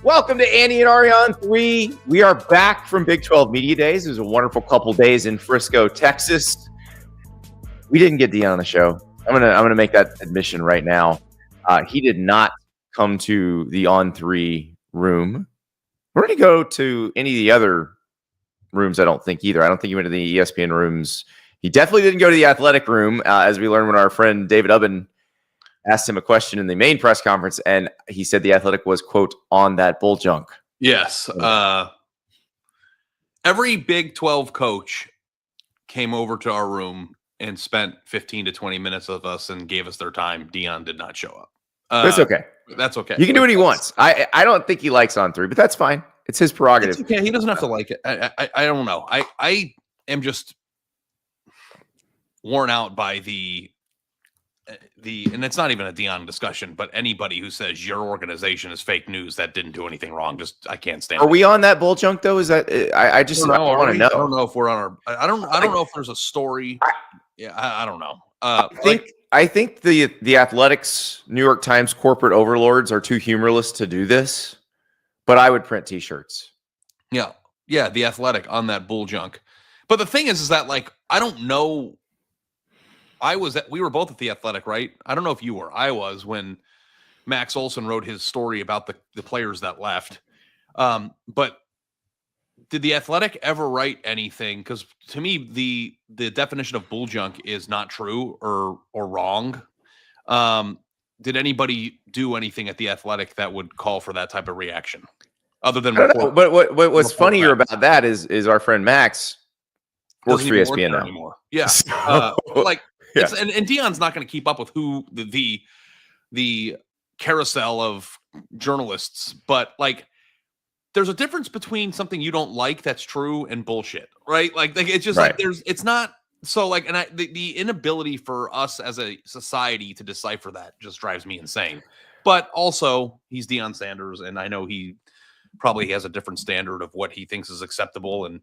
Welcome to Andy and Ari on 3. We are back from Big 12 Media Days. It was a wonderful couple days in Frisco, Texas. We didn't get Deion on the show. I'm gonna make that admission right now. He did not come to the On 3 room. Where did he go to any of the other rooms? I don't think either. I don't think he went to the ESPN rooms. He definitely didn't go to the athletic room, as we learned when our friend David Ubben asked him a question in the main press conference, and he said the athletic was, quote, on that bulljunk. Yes. Every Big 12 coach came over to our room and spent 15 to 20 minutes with us and gave us their time. Deion did not show up. That's okay. That's okay. You can do what he wants. I don't think he likes On 3, but that's fine. It's his prerogative. It's okay. He doesn't have to like it. I don't know. I am just worn out by the and it's not even a Deion discussion, but anybody who says your organization is fake news that didn't do anything wrong, I can't stand. Are we on that bulljunk though? Is that I want to know. I don't know if we're on our. I don't know if there's a story. I don't know. I think the Athletics New York Times corporate overlords are too humorless to do this, but I would print T-shirts. Yeah, the Athletic on that bulljunk. But the thing is that like I don't know. We were both at the Athletic, right? I don't know if you were. I was when Max Olson wrote his story about the players that left. But did the Athletic ever write anything? Because to me, the definition of bulljunk is not true or wrong. Did anybody do anything at the Athletic that would call for that type of reaction? Other than but what's funnier about that is our friend Max works for ESPN now anymore. Yeah. Yeah. And Deion's not going to keep up with who the carousel of journalists, but like there's a difference between something you don't like that's true and bullshit, right? Like it's just right. Like it's not so like, and the inability for us as a society to decipher that just drives me insane. But also he's Deion Sanders, and I know he probably has a different standard of what he thinks is acceptable, and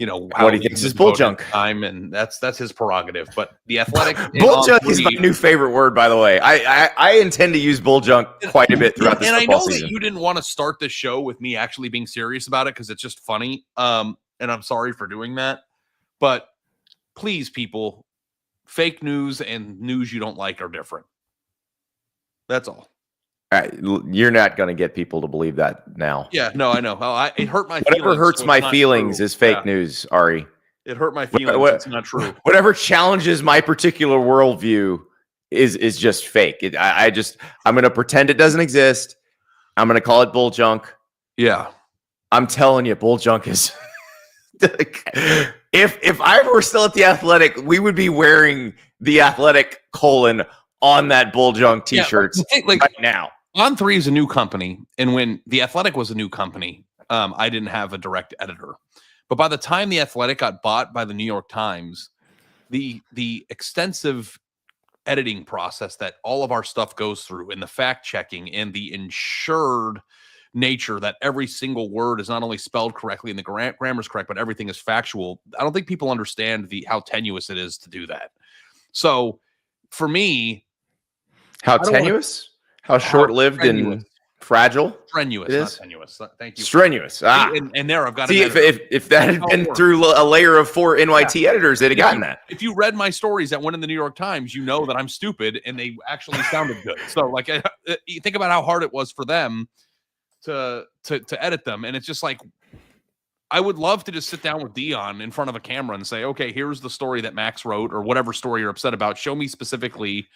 how what he thinks is bulljunk time, and that's his prerogative. But the Athletic bulljunk is my new favorite word, by the way. I intend to use bulljunk quite a bit throughout this football season. And I know that you didn't want to start this show with me actually being serious about it because it's just funny. And I'm sorry for doing that. But please, people, fake news and news you don't like are different. That's all. All right, you're not going to get people to believe that now. Yeah, no, I know. It hurt my feelings. Whatever hurts my feelings is fake news, Ari. It hurt my feelings. It's not true. Whatever challenges my particular worldview is just fake. I'm going to pretend it doesn't exist. I'm going to call it bulljunk. Yeah. I'm telling you, bulljunk is... If I were still at the Athletic, we would be wearing the Athletic colon on that bulljunk T-shirts right now. On 3 is a new company, and when the Athletic was a new company, I didn't have a direct editor. But by the time the Athletic got bought by the New York Times, the extensive editing process that all of our stuff goes through, and the fact checking, and the ensured nature that every single word is not only spelled correctly and the grammar is correct, but everything is factual. I don't think people understand how tenuous it is to do that. So for me, how tenuous? How short-lived and fragile? Strenuous, not tenuous. Thank you. Strenuous. And there, I've got to if that had been through a layer of 4 NYT editors, they'd have gotten that. If you read my stories that went in the New York Times, you know that I'm stupid, and they actually sounded good. So, like, you think about how hard it was for them to edit them, and it's just like, I would love to just sit down with Deion in front of a camera and say, okay, here's the story that Max wrote, or whatever story you're upset about. Show me specifically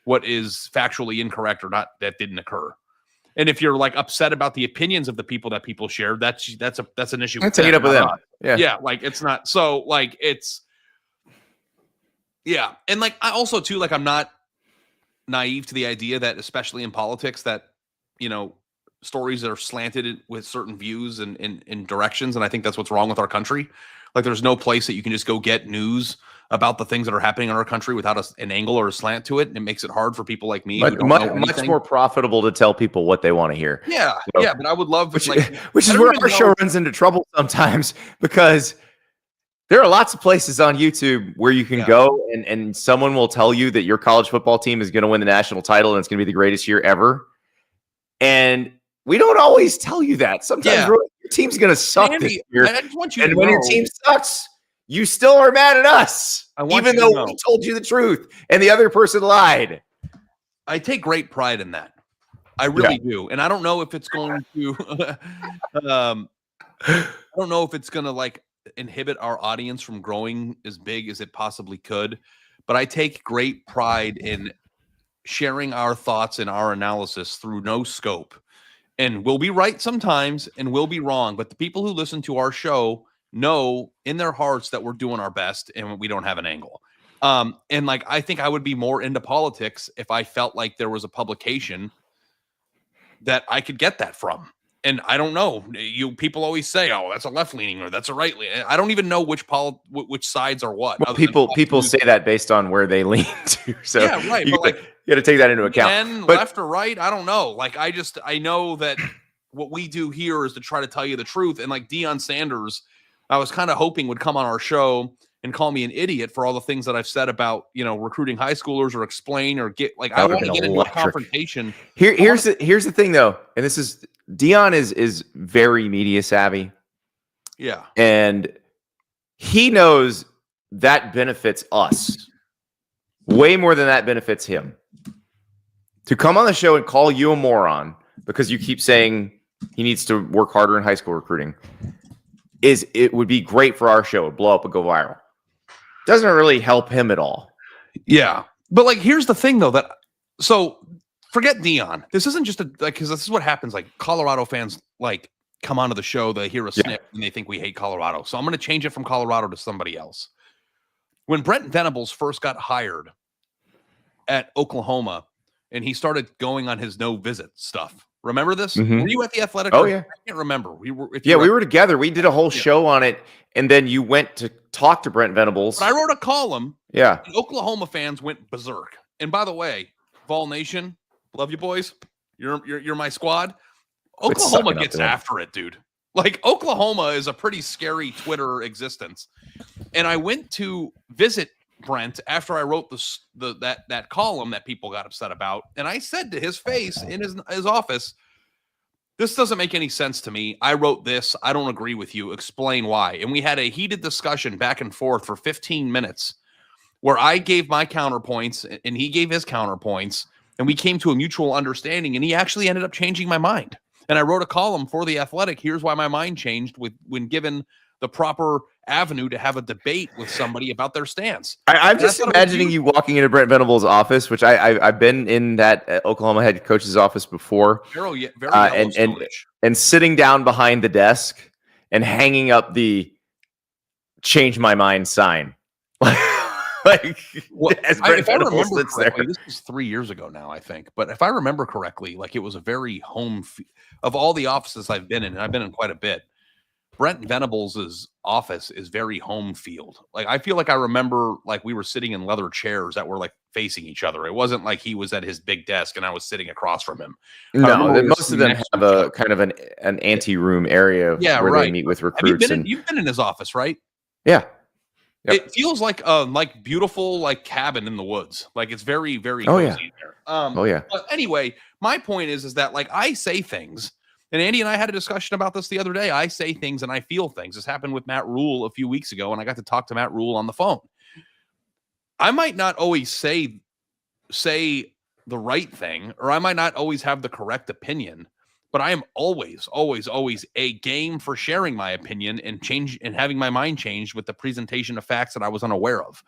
what is factually incorrect or not that didn't occur. And if you're like upset about the opinions of the people that people shared, that's an issue. Take it up with them. Yeah, like it's not so like it's and like I also too like I'm not naive to the idea that especially in politics that stories that are slanted with certain views and directions, and I think that's what's wrong with our country. Like there's no place that you can just go get news about the things that are happening in our country without an angle or a slant to it. And it makes it hard for people like me. Much more profitable to tell people what they want to hear. Yeah. So, yeah. But I would love, which is where our show runs into trouble sometimes, because there are lots of places on YouTube where you can go and someone will tell you that your college football team is going to win the national title and it's going to be the greatest year ever. And we don't always tell you that. Sometimes your team's going to suck Andy, this year. I just want you and to when know, your team sucks, you still are mad at us, even though we told you the truth and the other person lied. I take great pride in that. I really do. And I don't know if it's going to I don't know if it's going to like inhibit our audience from growing as big as it possibly could, but I take great pride in sharing our thoughts and our analysis through no scope. And we'll be right sometimes and we'll be wrong, but the people who listen to our show know in their hearts that we're doing our best and we don't have an angle. And like, I think I would be more into politics if I felt like there was a publication that I could get that from. And I don't know. People always say, "Oh, that's a left leaning or that's a right leaning." I don't even know which sides are what. Well, people say that based on where they lean to. So yeah, right. You got to take that into account. And left or right, I don't know. Like I know that what we do here is to try to tell you the truth. And like Deion Sanders, I was kind of hoping would come on our show and call me an idiot for all the things that I've said about, recruiting high schoolers or explain or get like, I want to get into a confrontation. Here's the thing though. And this is Deion is very media savvy. Yeah. And he knows that benefits us way more than that benefits him. To come on the show and call you a moron because you keep saying he needs to work harder in high school recruiting it would be great for our show. It would blow up and go viral. Doesn't really help him at all. Yeah. But like, here's the thing though, so forget Deion. This isn't just because this is what happens. Like Colorado fans, like come onto the show, they hear a snip and they think we hate Colorado. So I'm going to change it from Colorado to somebody else. When Brent Venables first got hired at Oklahoma and he started going on his no visit stuff. Remember this? Mm-hmm. Were you at the Athletic? Oh, yeah. I can't remember. We were together. We did a whole show on it, and then you went to talk to Brent Venables. But I wrote a column. Yeah. And Oklahoma fans went berserk. And by the way, Vol Nation, love you boys. You're my squad. Oklahoma gets after it, dude. Like Oklahoma is a pretty scary Twitter existence. And I went to visit Brent after I wrote that column that people got upset about, and I said to his face in his office, "This doesn't make any sense to me. I wrote this. I don't agree with you. Explain why." And we had a heated discussion back and forth for 15 minutes where I gave my counterpoints and he gave his counterpoints, and we came to a mutual understanding, and he actually ended up changing my mind. And I wrote a column for The Athletic. Here's why my mind changed when given the proper avenue to have a debate with somebody about their stance. I'm just imagining you walking into Brent Venables' office, which I've been in that Oklahoma head coach's office before, very and sitting down behind the desk and hanging up the "change my mind" sign. As Brent Venables sits there. This was 3 years ago now, I think. But if I remember correctly, like it was a very of all the offices I've been in, and I've been in quite a bit, Brent Venables' office is very home field. Like I feel like I remember like we were sitting in leather chairs that were like facing each other. It wasn't like he was at his big desk and I was sitting across from him. No, most of them have a kind of an ante-room area where they meet with recruits. You've been in his office, right? Yeah. Yep. It feels like beautiful like cabin in the woods. Like it's very, very cozy there. But anyway, my point is that like I say things. And Andy and I had a discussion about this the other day. I say things and I feel things. This happened with Matt Rule a few weeks ago, and I got to talk to Matt Rule on the phone. I might not always say the right thing, or I might not always have the correct opinion, but I am always, always, always a game for sharing my opinion and having my mind changed with the presentation of facts that I was unaware of.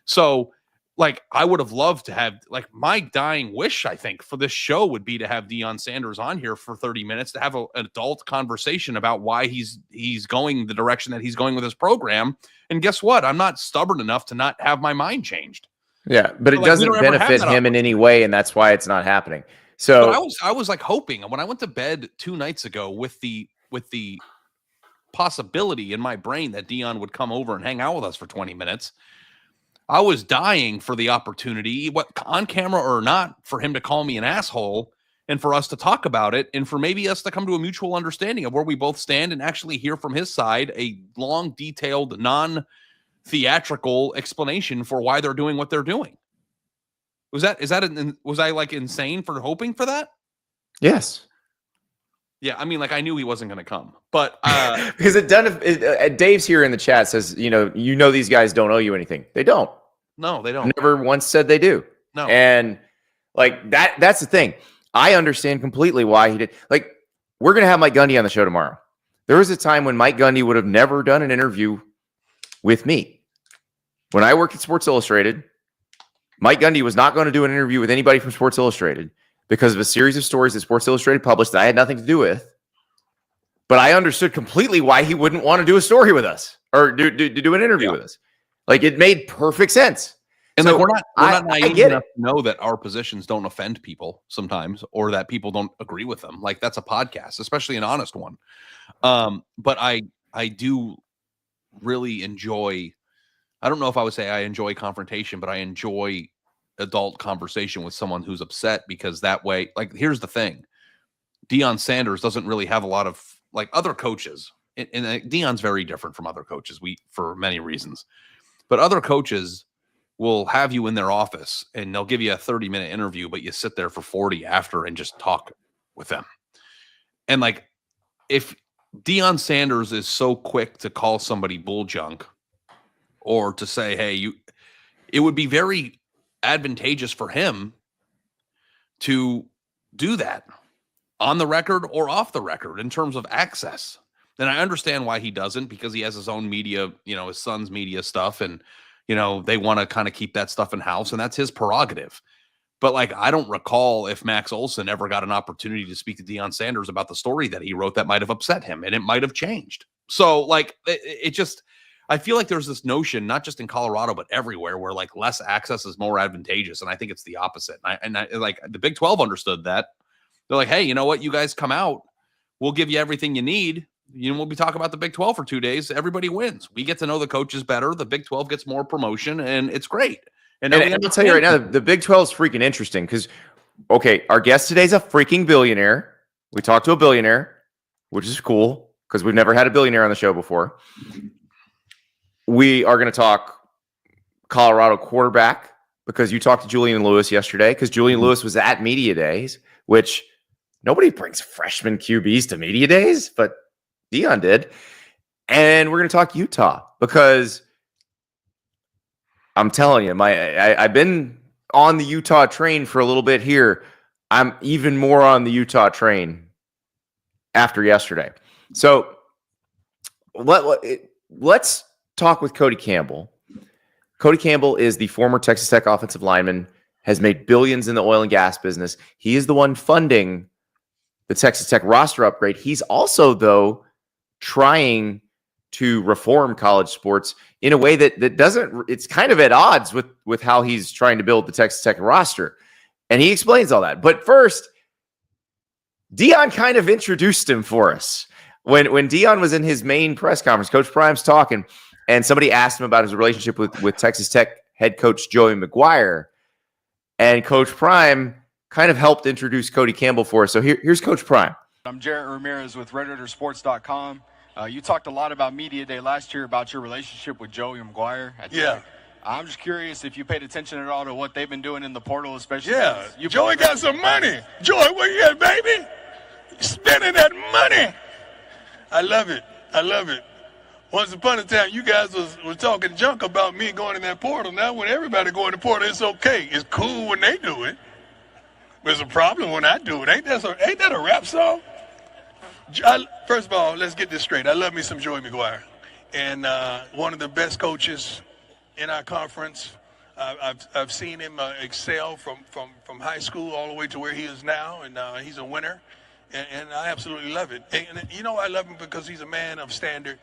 So like I would have loved to have like my dying wish, I think, for this show would be to have Deion Sanders on here for 30 minutes to have an adult conversation about why he's going the direction that he's going with his program. And guess what? I'm not stubborn enough to not have my mind changed. Yeah, but it doesn't benefit him in any way, and that's why it's not happening. So but I was like hoping when I went to bed 2 nights ago with the possibility in my brain that Deion would come over and hang out with us for 20 minutes. I was dying for the opportunity, what on camera or not, for him to call me an asshole and for us to talk about it and for maybe us to come to a mutual understanding of where we both stand and actually hear from his side a long, detailed, non-theatrical explanation for why they're doing what they're doing. Was I like insane for hoping for that? Yes. Yeah, I mean, like I knew he wasn't going to come, but because Dave's here in the chat says, you know, these guys don't owe you anything. They don't. No, they don't. Never once said they do. No, and like that's the thing. I understand completely why he did. Like, we're gonna have Mike Gundy on the show tomorrow. There was a time when Mike Gundy would have never done an interview with me. When I worked at Sports Illustrated, Mike Gundy was not going to do an interview with anybody from Sports Illustrated because of a series of stories that Sports Illustrated published that I had nothing to do with. But I understood completely why he wouldn't want to do a story with us or do an interview with us. Like, it made perfect sense. And so like we're not naive enough it. to know that our positions don't offend people sometimes, or that people don't agree with them. Like, that's a podcast, especially an honest one. But I do really enjoy. I don't know if I would say I enjoy confrontation, but I enjoy adult conversation with someone who's upset, because that way, like, here's the thing. Deion Sanders doesn't really have a lot of like other coaches. And Deion's very different from other coaches for many reasons, but other coaches will have you in their office and they'll give you a 30-minute interview, but you sit there for 40 after and just talk with them. And like, if Deion Sanders is so quick to call somebody bulljunk, or to say, hey, it would be very advantageous for him to do that on the record or off the record in terms of access. And I understand why he doesn't, because he has his own media, his son's media stuff. And, they want to kind of keep that stuff in house, and that's his prerogative. But like, I don't recall if Max Olson ever got an opportunity to speak to Deion Sanders about the story that he wrote that might have upset him, and it might have changed. So like, it just, I feel like there's this notion, not just in Colorado, but everywhere, where like less access is more advantageous. And I think it's the opposite. And I like the Big 12 understood that. They're like, hey, you know what? You guys come out. We'll give you everything you need. We'll be talking about the Big 12 for 2 days. Everybody wins. We get to know the coaches better. The Big 12 gets more promotion, and it's great. And I'll tell you right now, the Big 12 is freaking interesting because, okay, our guest today's a freaking billionaire. We talked to a billionaire, which is cool because we've never had a billionaire on the show before. We are going to talk Colorado quarterback because you talked to Julian Lewis yesterday, because Julian Lewis was at Media Days, which nobody brings freshman QBs to Media Days, but Deion did. And we're going to talk Utah because I'm telling you, I've been on the Utah train for a little bit here. I'm even more on the Utah train after yesterday. So let's talk with Cody Campbell. Cody Campbell is the former Texas Tech offensive lineman, has made billions in the oil and gas business. He is the one funding the Texas Tech roster upgrade. He's also, though, trying to reform college sports in a way that doesn't, it's kind of at odds with how he's trying to build the Texas Tech roster. And he explains all that. But first, Deion kind of introduced him for us. When Deion was in his main press conference, Coach Prime's talking, and somebody asked him about his relationship with Texas Tech head coach Joey McGuire. And Coach Prime kind of helped introduce Cody Campbell for us. So here's Coach Prime. I'm Jarrett Ramirez with RedRaidersports.com. You talked a lot about Media Day last year about your relationship with Joey McGuire. Yeah. I'm just curious if you paid attention at all to what they've been doing in the portal, especially. Yeah. Joey got some money. Joey, where you at, baby? Spending that money. I love it. I love it. Once upon a time, you guys was talking junk about me going in that portal. Now, when everybody go in the portal, it's okay. It's cool when they do it. But it's a problem when I do it. Ain't that a rap song? First of all, let's get this straight. I love me some Joey McGuire. And one of the best coaches in our conference. I've seen him excel from high school all the way to where he is now, and he's a winner. And I absolutely love it. And I love him because he's a man of standard.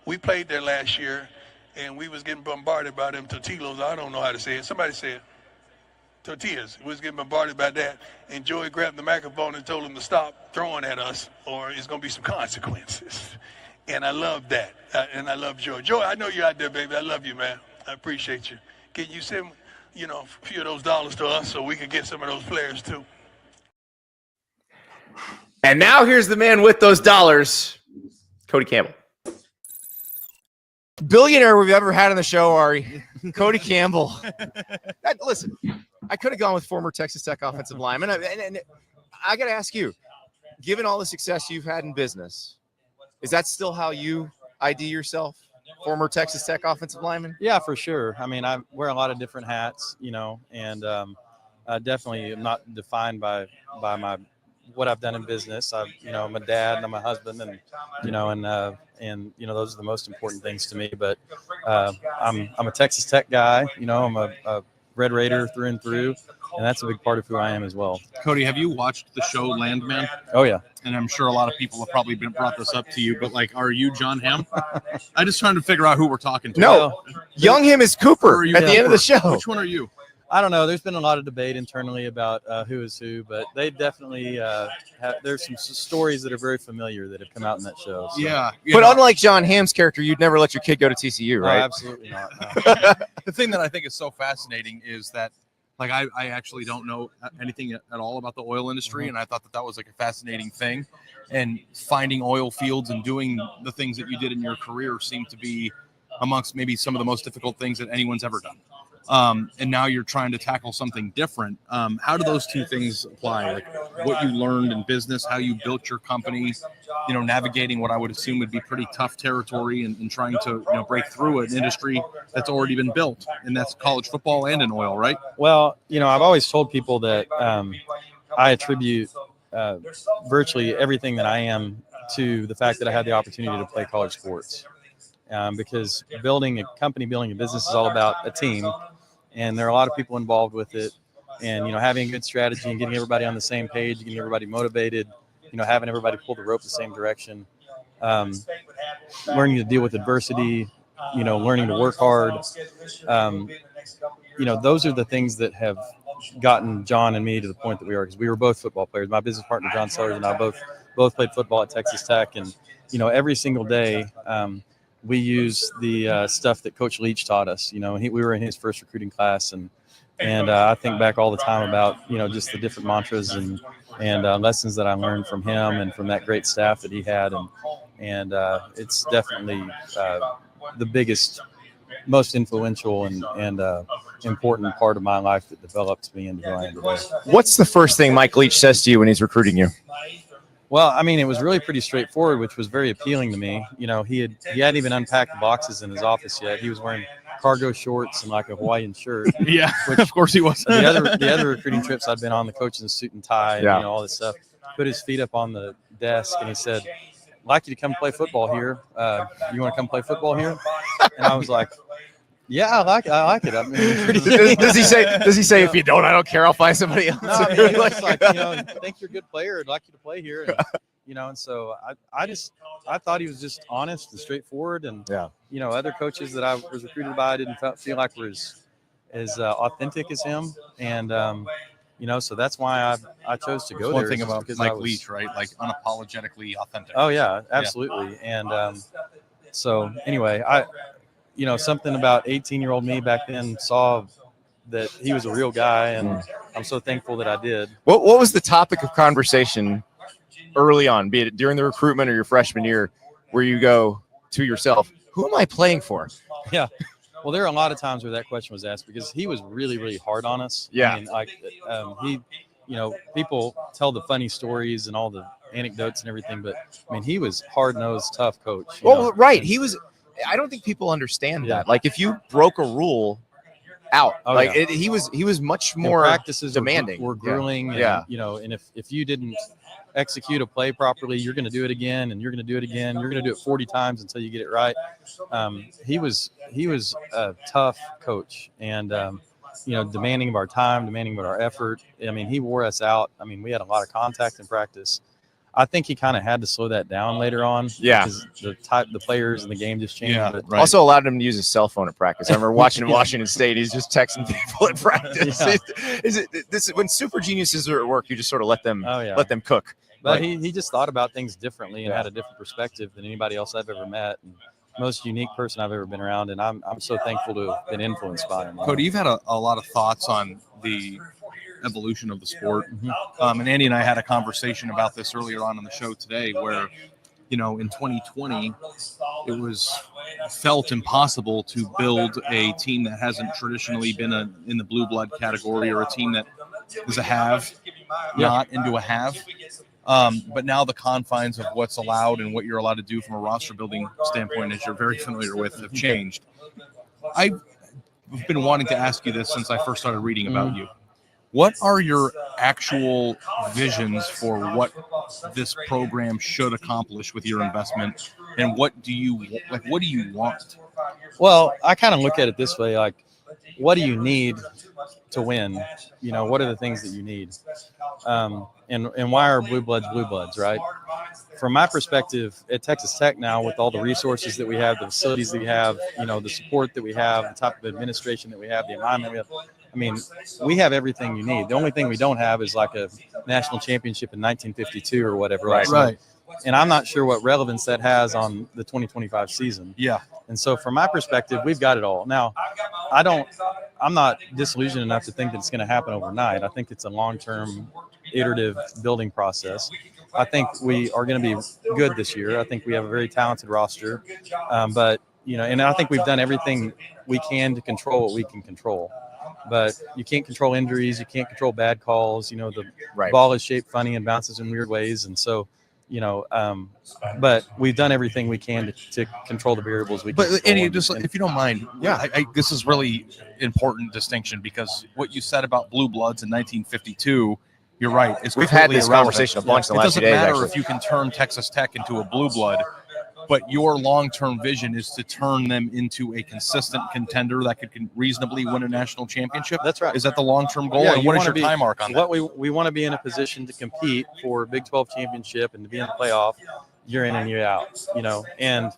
We played there last year, and we was getting bombarded by them tortillas. I don't know how to say it. Somebody say it. Tortillas. We was getting bombarded by that. And Joey grabbed the microphone and told him to stop throwing at us, or it's going to be some consequences. And I love that. And I love Joey. Joey, I know you're out there, baby. I love you, man. I appreciate you. Can you send, a few of those dollars to us so we can get some of those players, too? And now here's the man with those dollars, Cody Campbell. Billionaire we've ever had on the show, Ari. Cody Campbell. Listen, I could have gone with former Texas Tech offensive lineman. And I got to ask you, given all the success you've had in business, is that still how you ID yourself? Former Texas Tech offensive lineman? Yeah, for sure. I mean, I wear a lot of different hats, and I definitely am not defined by my what I've done in business. I'm a dad and I'm a husband, and those are the most important things to me. But I'm a Texas Tech guy. I'm a Red Raider through and through, and that's a big part of who I am as well. Cody, have you watched the show Landman? Oh yeah. And I'm sure a lot of people have probably brought this up to you, but like, are you John Hamm? I just trying to figure out who we're talking to. No, young him is Cooper at the end of the show. Which one are you? I don't know. There's been a lot of debate internally about who is who, but they definitely there's some stories that are very familiar that have come out in that show. So. Yeah. But unlike John Hamm's character, you'd never let your kid go to TCU, right? No, absolutely not. No. The thing that I think is so fascinating is that, like, I actually don't know anything at all about the oil industry, and I thought that was like a fascinating thing. And finding oil fields and doing the things that you did in your career seemed to be amongst maybe some of the most difficult things that anyone's ever done. And now you're trying to tackle something different. How do those two things apply? Like what you learned in business, how you built your company, navigating what I would assume would be pretty tough territory and trying to, break through an industry that's already been built, and that's college football and in oil, right? Well, I've always told people that I attribute virtually everything that I am to the fact that I had the opportunity to play college sports. Because building a company, building a business is all about a team, and there are a lot of people involved with it. And, having a good strategy and getting everybody on the same page, getting everybody motivated, having everybody pull the rope the same direction, learning to deal with adversity, learning to work hard. Those are the things that have gotten John and me to the point that we are, because we were both football players. My business partner, John Sellers, and I both played football at Texas Tech. And, every single day, we use the stuff that Coach Leach taught us. We were in his first recruiting class, and I think back all the time about just the different mantras and lessons that I learned from him and from that great staff that he had, and it's definitely the biggest, most influential and important part of my life that developed me into who I am today. What's the first thing Mike Leach says to you when he's recruiting you? Well, I mean, it was really pretty straightforward, which was very appealing to me. He hadn't even unpacked the boxes in his office yet. He was wearing cargo shorts and like a Hawaiian shirt. Yeah, which of course he was. The other recruiting trips I'd been on, the coach in a suit and tie, and all this stuff. Put his feet up on the desk and he said, "I'd like you to come play football here. You want to come play football here?" And I was like, "Yeah, I like it. I mean, does he say if you don't, I don't care. I'll find somebody else." No, I mean, he was like, I think you're a good player. I'd like you to play here. And, and so I thought he was just honest and straightforward. And other coaches that I was recruited by didn't feel like were as authentic as him. And so that's why I chose to go there. One thing about Mike Leach, right? Like unapologetically authentic. Oh yeah, absolutely. Yeah. And so anyway, something about 18-year-old me back then saw that he was a real guy, and I'm so thankful that I did. What was the topic of conversation early on, be it during the recruitment or your freshman year, where you go to yourself, who am I playing for? Yeah. Well, there are a lot of times where that question was asked because he was really, really hard on us. Yeah. I mean, people tell the funny stories and all the anecdotes and everything, but I mean, he was hard-nosed, tough coach. Right. He was. I don't think people understand that. Like, if you broke a rule out, he was much more practices demanding. Were grueling. Yeah. And if you didn't execute a play properly, you're going to do it again, and you're going to do it again. You're going to do it 40 times until you get it right. He was a tough coach, and demanding of our time, demanding of our effort. I mean, he wore us out. I mean, we had a lot of contact in practice. I think he kind of had to slow that down later on. Yeah. Because the players and the game just changed. Yeah, right. Also allowed him to use his cell phone at practice. I remember watching Washington State. He's just texting people at practice. Yeah. Is it this when super geniuses are at work, you just sort of let them cook. But he just thought about things differently and had a different perspective than anybody else I've ever met. And most unique person I've ever been around. And I'm so thankful to have been influenced by him. Cody, you've had a lot of thoughts on the evolution of the sport. And Andy and I had a conversation about this earlier on the show today where, in 2020, it was felt impossible to build a team that hasn't traditionally been in the blue blood category or a team that is a have. not into a have. But now the confines of what's allowed and what you're allowed to do from a roster building standpoint, as you're very familiar with, have changed. I've been wanting to ask you this since I first started reading about you. What are your actual visions for what this program should accomplish with your investment, and what do you want? Well, I kind of look at it this way: like, what do you need to win? You know, what are the things that you need? And why are blue bloods, right? From my perspective at Texas Tech now, with all the resources that we have, the facilities that we have, you know, the support that we have, the type of administration that we have, the alignment we have, I mean, we have everything you need. The only thing we don't have is like a national championship in 1952 or whatever. Right. And I'm not sure what relevance that has on the 2025 season. Yeah. And so from my perspective, we've got it all. Now, I'm not disillusioned enough to think that it's going to happen overnight. I think it's a long-term iterative building process. I think we are going to be good this year. I think we have a very talented roster. But, you know, and I think we've done everything we can to control what we can control. But you can't control injuries. You can't control bad calls. You know, the ball is shaped funny and bounces in weird ways. And so, you know, but we've done everything we can to control the variables we can. But Andy, just if you don't mind, this is really important distinction, because what you said about blue bloods in 1952, you're right. We've had this conversation a bunch in the last few days. It doesn't matter actually. if you can turn Texas Tech into a blue blood, but your long-term vision is to turn them into a consistent contender that could reasonably win a national championship. That's right. Is that the long-term goal? Yeah, and what is your time arc on that? We want to be in a position to compete for a Big 12 championship and to be in the playoff year in and year out. You know, and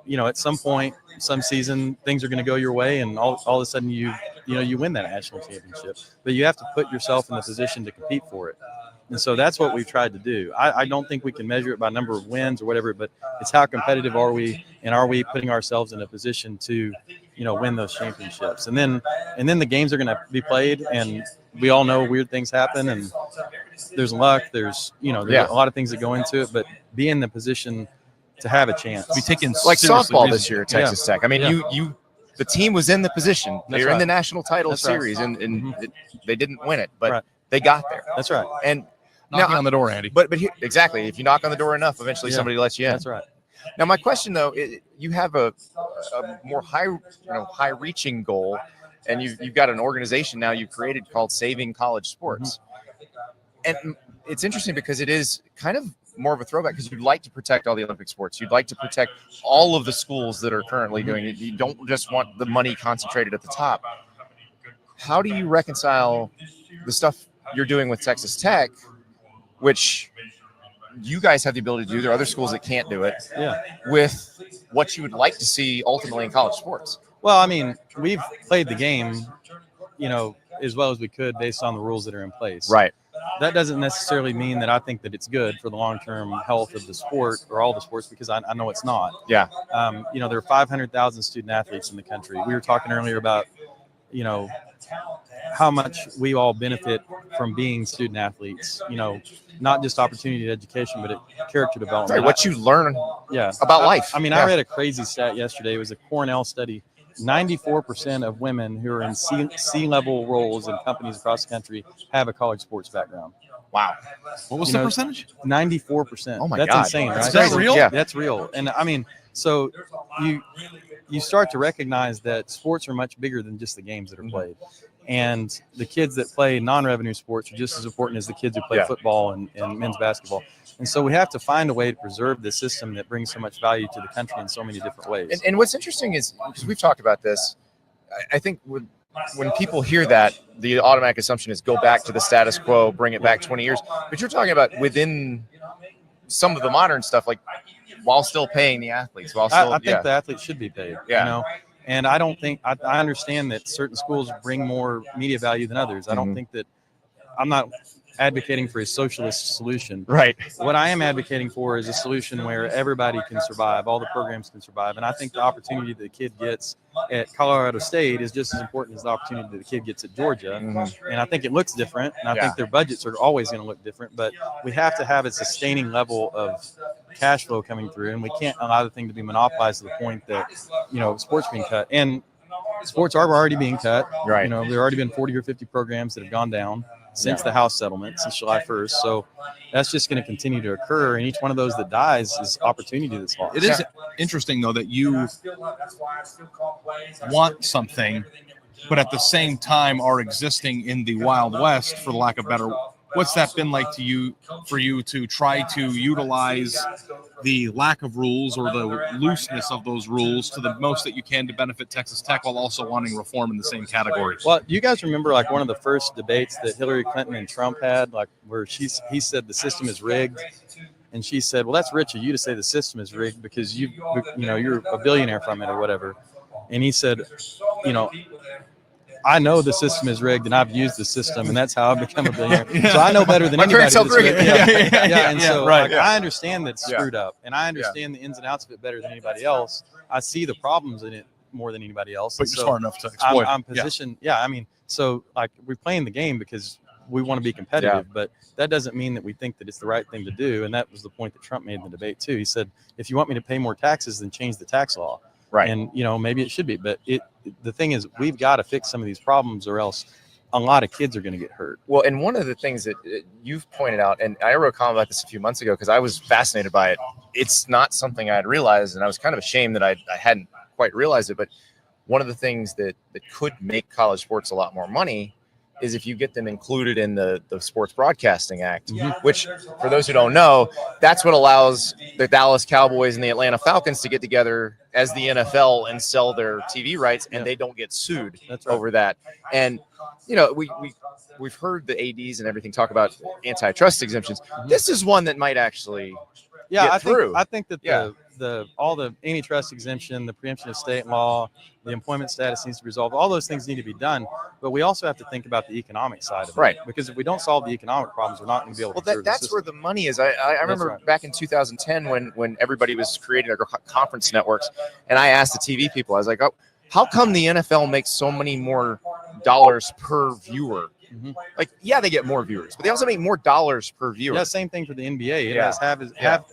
you know, at some point, some season, things are going to go your way, and all of a sudden you win that national championship. But you have to put yourself in the position to compete for it. And so that's what we've tried to do. I don't think we can measure it by number of wins or whatever, but it's how competitive are we, and are we putting ourselves in a position to, you know, win those championships. And then the games are going to be played, and we all know weird things happen, and there's luck, there's a lot of things that go into it, but be in the position to have a chance. Be taken like softball this year at Texas Tech. I mean, the team was in the position. They were in the national title series, and they didn't win it, but they got there. That's right. And knocking on the door, Andy. But here, exactly, if you knock on the door enough, eventually somebody lets you in. That's right. Now, my question though, you have a more high-reaching goal, and you've got an organization now you've created called Saving College Sports, and it's interesting because it is kind of more of a throwback, because you'd like to protect all the Olympic sports. You'd like to protect all of the schools that are currently doing it. You don't just want the money concentrated at the top. How do you reconcile the stuff you're doing with Texas Tech, which you guys have the ability to do, there are other schools that can't do it, with what you would like to see ultimately in college sports? Well, I mean, we've played the game, you know, as well as we could based on the rules that are in place. Right. That doesn't necessarily mean that I think that it's good for the long-term health of the sport or all the sports, because I know it's not. Yeah. You know, there are 500,000 student athletes in the country. We were talking earlier about, you know, how much we all benefit from being student athletes, you know, not just opportunity to education, but character development. Right, what you learn about life. I mean, I read a crazy stat yesterday. It was a Cornell study. 94% of women who are in C-level roles in companies across the country have a college sports background. Wow. What was the percentage? 94%. Oh my God. That's insane, right? Is that real? Yeah. That's real. And I mean, so you start to recognize that sports are much bigger than just the games that are played. And the kids that play non-revenue sports are just as important as the kids who play football and men's basketball. And so we have to find a way to preserve the system that brings so much value to the country in so many different ways. And what's interesting is, because we've talked about this, I think when people hear that, the automatic assumption is go back to the status quo, bring it back 20 years. But you're talking about within some of the modern stuff, like while still paying the athletes. I think the athletes should be paid. Yeah. You know? And I don't think I understand that certain schools bring more media value than others. I don't think that I'm not advocating for a socialist solution. Right. What I am advocating for is a solution where everybody can survive, all the programs can survive. And I think the opportunity that the kid gets at Colorado State is just as important as the opportunity that the kid gets at Georgia. And I think it looks different, and I think their budgets are always going to look different, but we have to have a sustaining level of cash flow coming through, and we can't allow the thing to be monopolized to the point that, you know, sports being cut. And sports are already being cut. Right. You know, there have already been 40 or 50 programs that have gone down. since the House settlement, since July 1st. So that's just going to continue to occur. And each one of those that dies is opportunity that's lost. It is interesting, though, that you want something, but at the same time are existing in the Wild West, for lack of better. What's that been like for you to try to utilize the lack of rules or the looseness of those rules to the most that you can to benefit Texas Tech while also wanting reform in the same category? Well, you guys remember like one of the first debates that Hillary Clinton and Trump had, like where he said the system is rigged, and she said, "Well, that's rich of you to say the system is rigged because you're a billionaire from it or whatever," and he said, I know the system is rigged, and I've used the system, and that's how I've become a billionaire. So I know better than anybody. I understand that it's screwed up, and I understand the ins and outs of it better than anybody else. I see the problems in it more than anybody else. But you're smart enough to exploit. I'm positioned. So like we're playing the game because we want to be competitive, but that doesn't mean that we think that it's the right thing to do. And that was the point that Trump made in the debate too. He said, if you want me to pay more taxes, then change the tax law. Right. And, maybe it should be, but the thing is, we've got to fix some of these problems or else a lot of kids are going to get hurt. Well, and one of the things that you've pointed out, and I wrote a column about this a few months ago because I was fascinated by it. It's not something I had realized, and I was kind of ashamed that I hadn't quite realized it. But one of the things that could make college sports a lot more money is if you get them included in the Sports Broadcasting Act, which, for those who don't know, that's what allows the Dallas Cowboys and the Atlanta Falcons to get together as the NFL and sell their TV rights, and they don't get sued over that. And, we've heard the ADs and everything talk about antitrust exemptions. This is one that might actually get through. I think that all the antitrust exemption, the preemption of state law, the employment status needs to be resolved. All those things need to be done, but we also have to think about the economic side of it. Because if we don't solve the economic problems, we're not going to be able to. Well, that's where the money is. I remember back in 2010 when everybody was creating their conference networks, and I asked the TV people, I was like, "Oh, how come the NFL makes so many more dollars per viewer?" Like, they get more viewers, but they also make more dollars per viewer. Yeah, same thing for the NBA. It has half a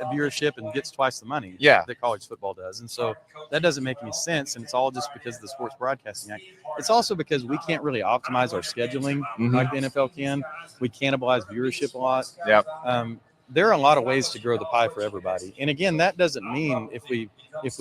viewership and gets twice the money that college football does. And so that doesn't make any sense. And it's all just because of the Sports Broadcasting Act. It's also because we can't really optimize our scheduling like the NFL can. We cannibalize viewership a lot. There are a lot of ways to grow the pie for everybody. And again, that doesn't mean if we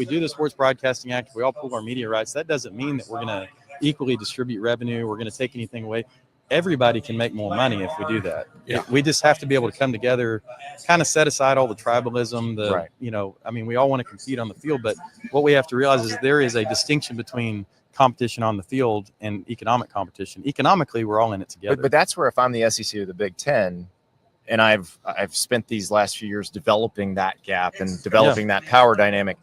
do the Sports Broadcasting Act, if we all pool our media rights, that doesn't mean that we're going to equally distribute revenue. We're going to take anything away. Everybody can make more money if we do that. We just have to be able to come together, kind of set aside all the tribalism, we all want to compete on the field, but what we have to realize is there is a distinction between competition on the field and economic competition. Economically, we're all in it together. But that's where if I'm the SEC or the Big Ten, and I've spent these last few years developing that gap and developing that power dynamic,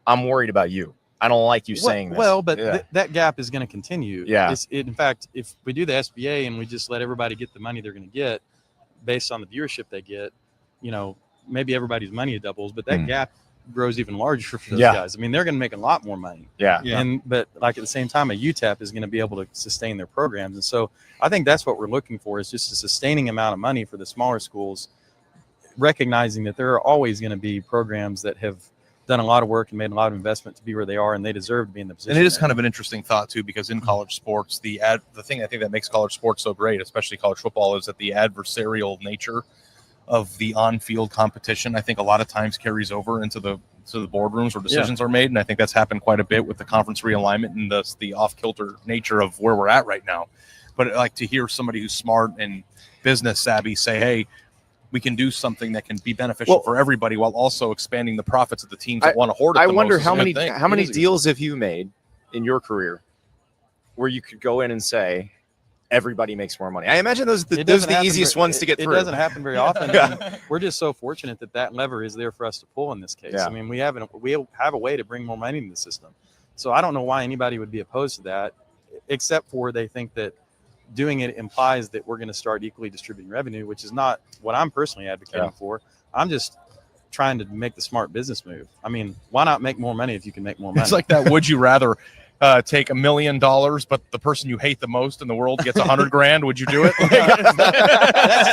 I'm worried about you. I don't like you saying this. Well, but that gap is going to continue. In fact, if we do the SBA and we just let everybody get the money they're going to get based on the viewership they get, maybe everybody's money doubles, but that gap grows even larger for those guys. I mean, they're going to make a lot more money. But like at the same time, a UTEP is going to be able to sustain their programs. And so I think that's what we're looking for, is just a sustaining amount of money for the smaller schools, recognizing that there are always going to be programs that have done a lot of work and made a lot of investment to be where they are, and they deserve to be in the position. And it is kind of an interesting thought too, because in college sports, the thing I think that makes college sports so great, especially college football, is that the adversarial nature of the on-field competition, I think a lot of times carries over into the boardrooms where decisions are made. And I think that's happened quite a bit with the conference realignment and the off-kilter nature of where we're at right now. But like to hear somebody who's smart and business savvy say, hey, we can do something that can be beneficial for everybody while also expanding the profits of the teams that want to hoard it. I wonder how many deals have you made in your career where you could go in and say everybody makes more money? I imagine those are the easiest ones to get through. It doesn't happen very often. And we're just so fortunate that lever is there for us to pull in this case. I mean, we have a way to bring more money into the system. So I don't know why anybody would be opposed to that, except for they think that doing it implies that we're going to start equally distributing revenue, which is not what I'm personally advocating for. I'm just trying to make the smart business move. I mean, why not make more money if you can make more money? It's like that. Would you rather take $1 million, but the person you hate the most in the world gets $100,000? Would you do it?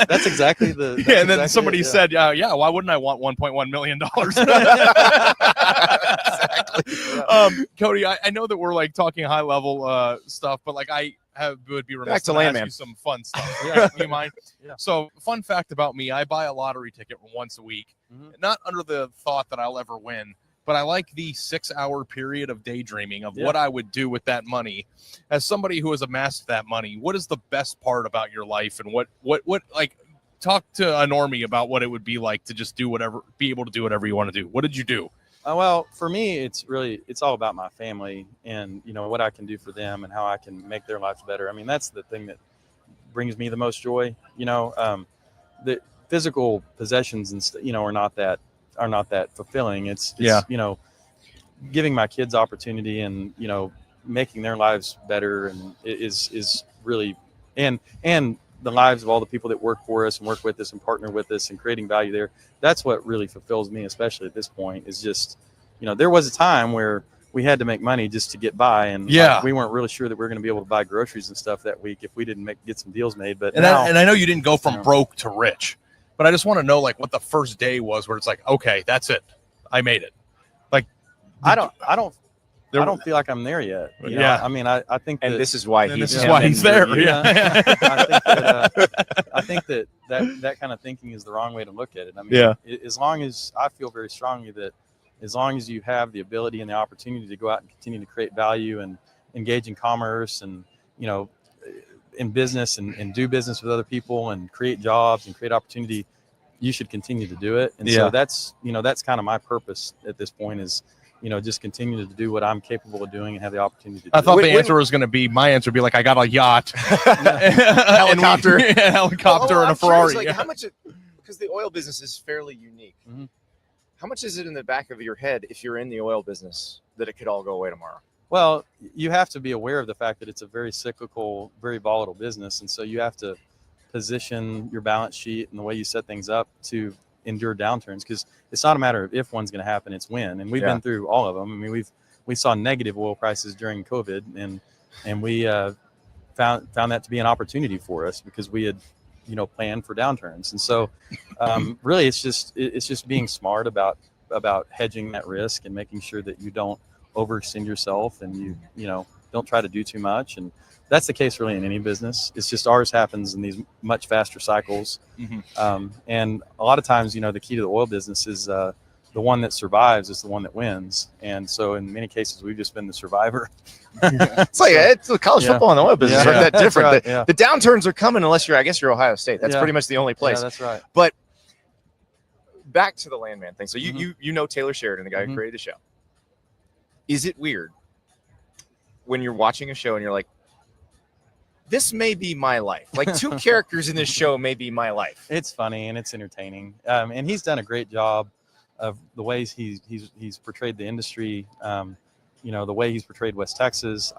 That's exactly the. And then somebody said, why wouldn't I want $1.1 million? Cody, I know that we're like talking high level stuff, but like would be remiss Back to to ask Landman. you some fun stuff. Yeah. Do you mind? Yeah. So, fun fact about me, I buy a lottery ticket once a week, not under the thought that I'll ever win, but I like the 6-hour period of daydreaming of what I would do with that money. As somebody who has amassed that money, what is the best part about your life, and what like, talk to a normie about what it would be like to just be able to do whatever you want to do. What did you do? Well, for me, it's all about my family and, what I can do for them and how I can make their lives better. I mean, that's the thing that brings me the most joy. The physical possessions and are not that fulfilling. It's giving my kids opportunity and, making their lives better and is really, and the lives of all the people that work for us and work with us and partner with us and creating value there. That's what really fulfills me, especially at this point, is just, there was a time where we had to make money just to get by. And we weren't really sure that we were going to be able to buy groceries and stuff that week if we didn't get some deals made. But I know you didn't go from broke to rich, but I just want to know like what the first day was where it's like, okay, that's it. I made it. Like, I don't feel like I'm there yet. You know? I mean, I think and that, this is why he's there. I think that kind of thinking is the wrong way to look at it. I mean, as long as I feel very strongly that as long as you have the ability and the opportunity to go out and continue to create value and engage in commerce and, in business and do business with other people and create jobs and create opportunity, you should continue to do it. And so that's kind of my purpose at this point is, just continue to do what I'm capable of doing and have the opportunity to do. I thought the answer was going to be, my answer would be like, I got a yacht, helicopter, and a Ferrari. Like, how much? Because the oil business is fairly unique. Mm-hmm. How much is it in the back of your head if you're in the oil business that it could all go away tomorrow? Well, you have to be aware of the fact that it's a very cyclical, very volatile business. And so you have to position your balance sheet and the way you set things up to endure downturns, because it's not a matter of if one's going to happen, it's when. And we've been through all of them. I mean, we saw negative oil prices during COVID, and we found that to be an opportunity for us because we had planned for downturns. And so really it's just being smart about hedging that risk and making sure that you don't overextend yourself and you don't try to do too much. And that's the case really in any business. It's just ours happens in these much faster cycles. Mm-hmm. And a lot of times, the key to the oil business is the one that survives is the one that wins. And so in many cases, we've just been the survivor. It's like it's college football and the oil business aren't that different. Right, the downturns are coming unless you're Ohio State. That's pretty much the only place. Yeah, that's right. But back to the Landman thing. So you know Taylor Sheridan, the guy who created the show. Is it weird when you're watching a show and you're like, this may be my life? Like, two characters in this show may be my life. It's funny and it's entertaining. And he's done a great job of the ways he's portrayed the industry. The way he's portrayed West Texas.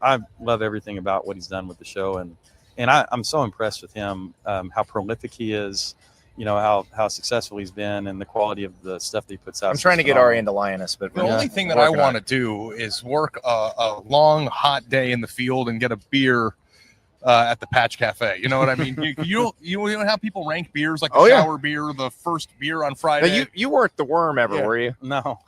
I love everything about what he's done with the show. And I'm so impressed with him, how prolific he is, how successful he's been and the quality of the stuff that he puts out. I'm trying to get Ari into Lioness, but the only thing that I want to do is work a long, hot day in the field and get a beer at the Patch Cafe. You know what I mean? You don't have people rank beers like the shower beer, the first beer on Friday. Now, you weren't the worm ever, were you? No.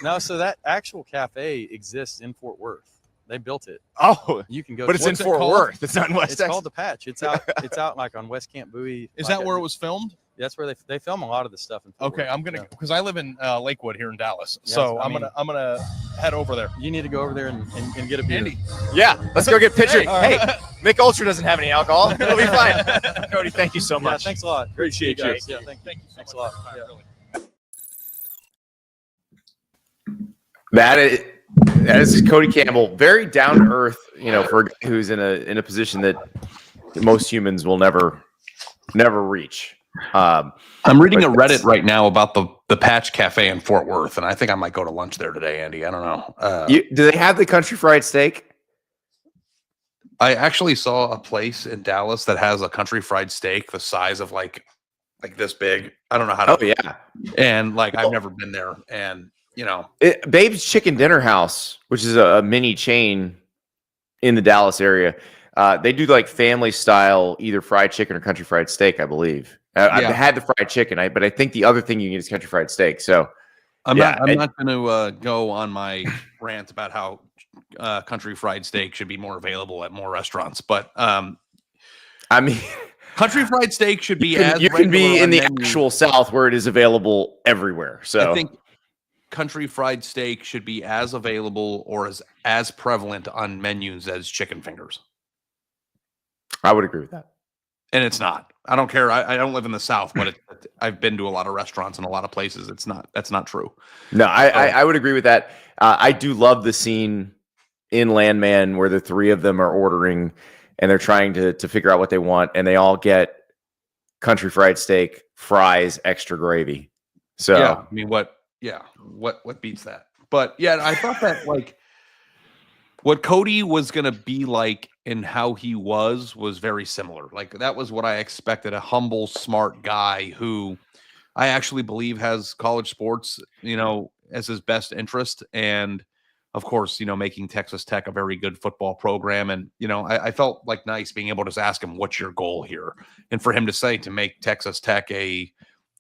No, so that actual cafe exists in Fort Worth. They built it. Oh, you can go. But it's in Fort Worth. It's not in West Texas. It's called the Patch. It's out like on West Camp Bowie. Is that where it was filmed? That's where they film a lot of the stuff in Fort Worth. I'm gonna because I live in Lakewood here in Dallas, so I'm gonna head over there. You need to go over there and get a beer. Andy. Yeah, let's go get pictured. Hey, Mick Ultra doesn't have any alcohol. It'll be fine. Cody, thank you so much. Yeah, thanks a lot. Appreciate you. Guys. Yeah, thank you so much. A lot. Yeah. Really. That is Cody Campbell, very down to earth, for a guy who's in a position that most humans will never reach. I'm reading a Reddit right now about the Patch Cafe in Fort Worth, and I think I might go to lunch there today, Andy. I don't know. Do they have the country fried steak? I actually saw a place in Dallas that has a country fried steak the size of like this big. I don't know how to. Oh yeah, and I've never been there, and Babe's Chicken Dinner House, which is a mini chain in the Dallas area. They do like family style, either fried chicken or country fried steak, I believe. I've had the fried chicken, but I think the other thing you can get is country fried steak. So I'm not going to go on my rant about how country fried steak should be more available at more restaurants, but I mean, country fried steak should be you can be in the actual South where it is available everywhere. So I think country fried steak should be as available or as prevalent on menus as chicken fingers. I would agree with that. And it's not. I don't care. I don't live in the South, but I've been to a lot of restaurants in a lot of places. That's not true. No, I would agree with that. I do love the scene in Landman where the three of them are ordering and they're trying to figure out what they want, and they all get country fried steak, fries, extra gravy. So yeah, I mean, what beats that? But yeah, I thought that like what Cody was gonna be like and how he was very similar. Like that was what I expected. A humble, smart guy who I actually believe has college sports, as his best interest. And of course, making Texas Tech a very good football program. And, I felt like nice being able to just ask him, what's your goal here? And for him to say to make Texas Tech a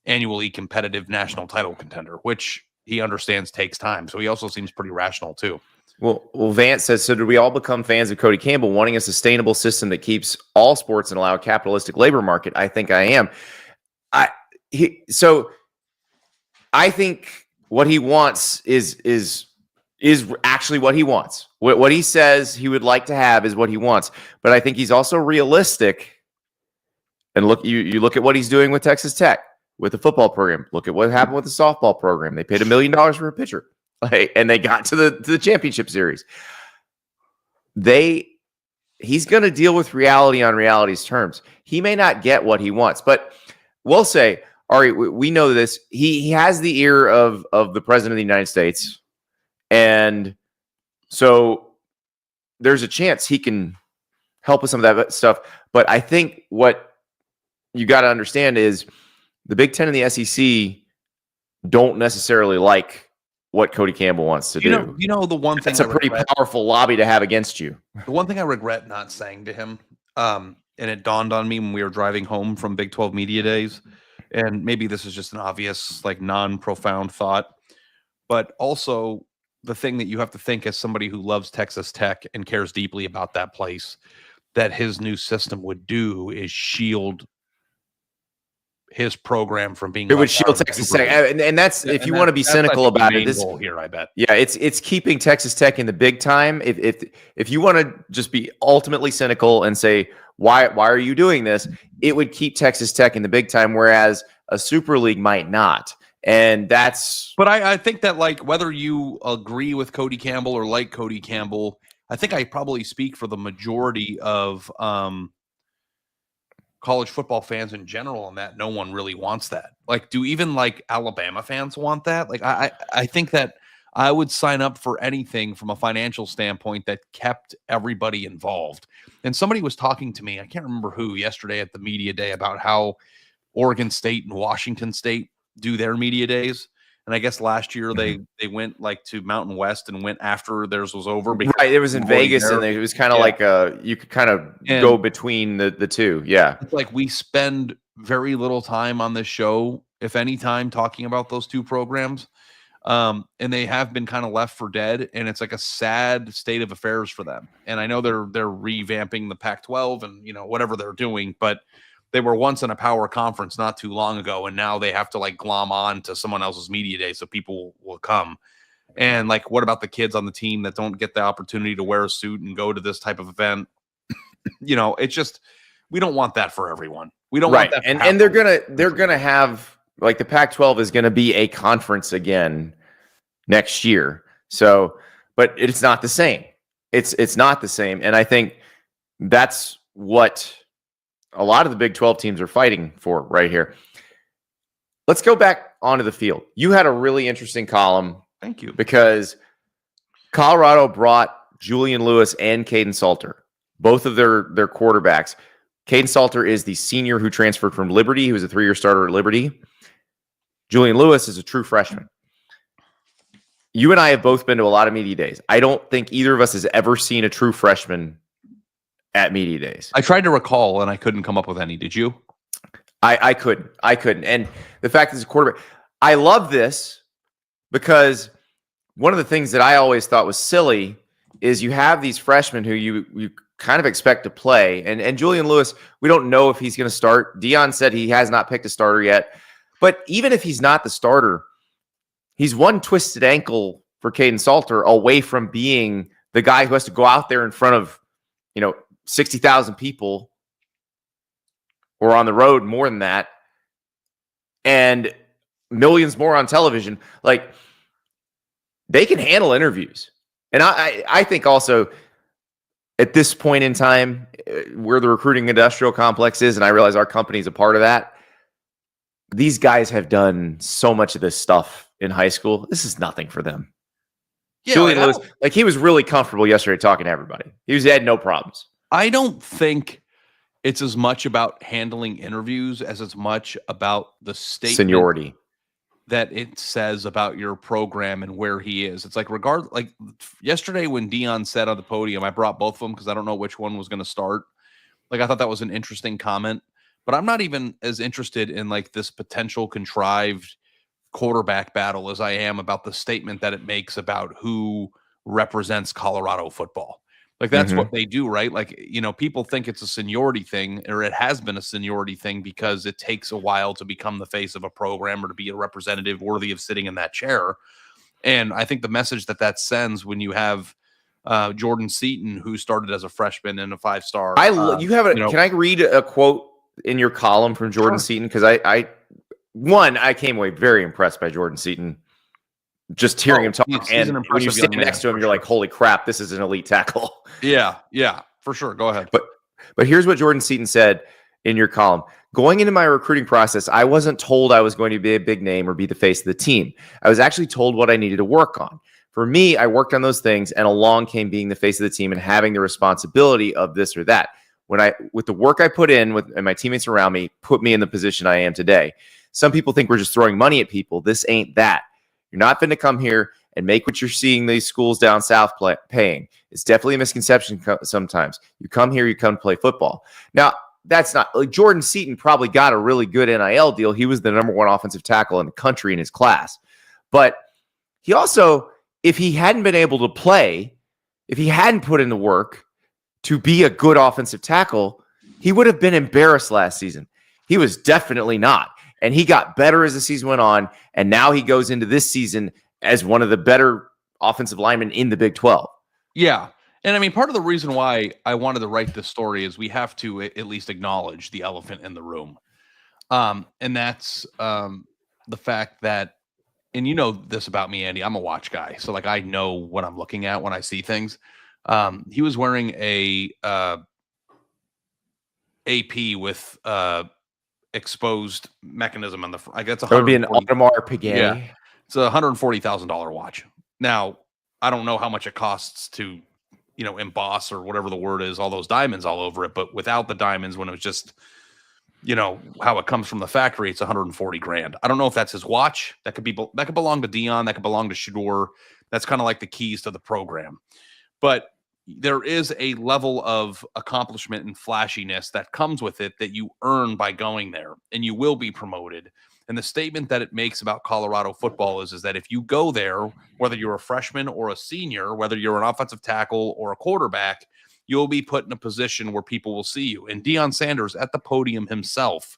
annually competitive national title contender, which he understands takes time. So he also seems pretty rational too. Well, Vance says, so did we all become fans of Cody Campbell, wanting a sustainable system that keeps all sports and allow a capitalistic labor market? I think I am. So I think what he wants is actually what he wants. What he says he would like to have is what he wants. But I think he's also realistic. And look, you look at what he's doing with Texas Tech, with the football program. Look at what happened with the softball program. They paid $1 million for a pitcher, and they got to the championship series. He's going to deal with reality on reality's terms. He may not get what he wants, but we'll say, Ari, we know this. He has the ear of the president of the United States. And so there's a chance he can help with some of that stuff. But I think what you got to understand is the Big Ten and the SEC don't necessarily like what Cody Campbell wants to do. The one thing that's a pretty powerful lobby to have against you. The one thing I regret not saying to him, and it dawned on me when we were driving home from Big 12 Media Days, and maybe this is just an obvious, like non-profound thought, but also the thing that you have to think as somebody who loves Texas Tech and cares deeply about that place, that his new system would do is shield his program from being. It would shield Texas Tech, and that's if you want to be cynical about it. This here, I bet. Yeah, it's keeping Texas Tech in the big time. If you want to just be ultimately cynical and say why are you doing this, it would keep Texas Tech in the big time, whereas a Super League might not. And that's. But I think that like whether you agree with Cody Campbell or like Cody Campbell, I think I probably speak for the majority of college football fans in general, and that no one really wants that. Like, do even like Alabama fans want that? Like, I think that I would sign up for anything from a financial standpoint that kept everybody involved. And somebody was talking to me, I can't remember who, yesterday at the media day about how Oregon State and Washington State do their media days. And I guess last year they went like to Mountain West and went after theirs was over. Right, it was in Vegas, and it was kind of like you could kind of go between the two. Yeah, it's like we spend very little time on this show, if any time, talking about those two programs, and they have been kind of left for dead. And it's like a sad state of affairs for them. And I know they're revamping the Pac-12 and whatever they're doing, but they were once in a power conference not too long ago, and now they have to like glom on to someone else's media day so people will come. And like, what about the kids on the team that don't get the opportunity to wear a suit and go to this type of event? It's just, we don't want that for everyone. We don't want that. And they're gonna have, like, the Pac-12 is gonna be a conference again next year. So, but it's not the same. It's not the same. And I think that's what a lot of the Big 12 teams are fighting for right here. Let's go back onto the field. You had a really interesting column. Thank you. Because Colorado brought Julian Lewis and Caden Salter, both of their quarterbacks. Caden Salter is the senior who transferred from Liberty. He was a 3-year starter at Liberty. Julian Lewis is a true freshman. You and I have both been to a lot of media days. I don't think either of us has ever seen a true freshman at media days. I tried to recall and I couldn't come up with any. Did you? I couldn't. And the fact that he's a quarterback, I love this because one of the things that I always thought was silly is you have these freshmen who you kind of expect to play. And Julian Lewis, we don't know if he's going to start. Deion said he has not picked a starter yet. But even if he's not the starter, he's one twisted ankle for Caden Salter away from being the guy who has to go out there in front of, 60,000 people or on the road more than that and millions more on television. Like, they can handle interviews. And I think also at this point in time, where the recruiting industrial complex is, and I realize our company is a part of that, these guys have done so much of this stuff in high school. This is nothing for them. Yeah, Julian Lewis, he was really comfortable yesterday talking to everybody. He had no problems. I don't think it's as much about handling interviews as it's much about the statement Seniority that it says about your program and where he is. It's like yesterday when Deion said on the podium, I brought both of them because I don't know which one was going to start. Like, I thought that was an interesting comment, but I'm not even as interested in like this potential contrived quarterback battle as I am about the statement that it makes about who represents Colorado football. Like, that's what they do, right? Like, people think it's a seniority thing, or it has been a seniority thing because it takes a while to become the face of a program or to be a representative worthy of sitting in that chair. And I think the message that sends when you have Jordan Seaton, who started as a freshman and a 5-star. Can I read a quote in your column from Jordan Seaton? Because I came away very impressed by Jordan Seaton. Just hearing him talk, and when you sit next to him, you're like, "Holy crap, this is an elite tackle." Yeah, for sure. Go ahead. But here's what Jordan Seaton said in your column: going into my recruiting process, I wasn't told I was going to be a big name or be the face of the team. I was actually told what I needed to work on. For me, I worked on those things, and along came being the face of the team and having the responsibility of this or that. With the work I put in and my teammates around me, put me in the position I am today. Some people think we're just throwing money at people. This ain't that. You're not going to come here and make what you're seeing these schools down south paying. It's definitely a misconception sometimes. You come here, you come to play football. Now, that's not like Jordan Seaton probably got a really good NIL deal. He was the number one offensive tackle in the country in his class. But he also, if he hadn't been able to play, if he hadn't put in the work to be a good offensive tackle, he would have been embarrassed last season. He was definitely not. And he got better as the season went on, and now he goes into this season as one of the better offensive linemen in the Big 12. Yeah. And I mean, part of the reason why I wanted to write this story is we have to at least acknowledge the elephant in the room. And that's the fact that, and you know this about me, Andy, I'm a watch guy. So like, I know what I'm looking at when I see things. He was wearing a AP with exposed mechanism on the front. I guess that would be an Audemars Piguet. Yeah, it's a $140,000 watch. Now, I don't know how much it costs to, emboss or whatever the word is, all those diamonds all over it. But without the diamonds, when it was just, how it comes from the factory, it's $140,000. I don't know if that's his watch. That could belong to Deion. That could belong to Shador. That's kind of like the keys to the program. But there is a level of accomplishment and flashiness that comes with it that you earn by going there, and you will be promoted. And the statement that it makes about Colorado football is that if you go there, whether you're a freshman or a senior, whether you're an offensive tackle or a quarterback, you'll be put in a position where people will see you. And Deion Sanders at the podium himself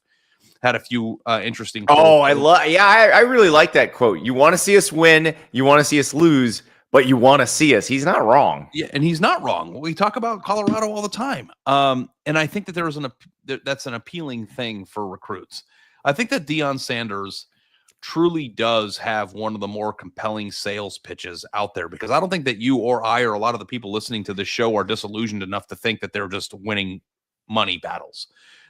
had a few interesting quotes. Oh, I really like that quote. You want to see us win, you want to see us lose, but you want to see us. He's not wrong. Yeah, and he's not wrong. We talk about Colorado all the time. And I think that that's an appealing thing for recruits. I think that Deion Sanders truly does have one of the more compelling sales pitches out there, because I don't think that you or I or a lot of the people listening to this show are disillusioned enough to think that they're just winning money battles.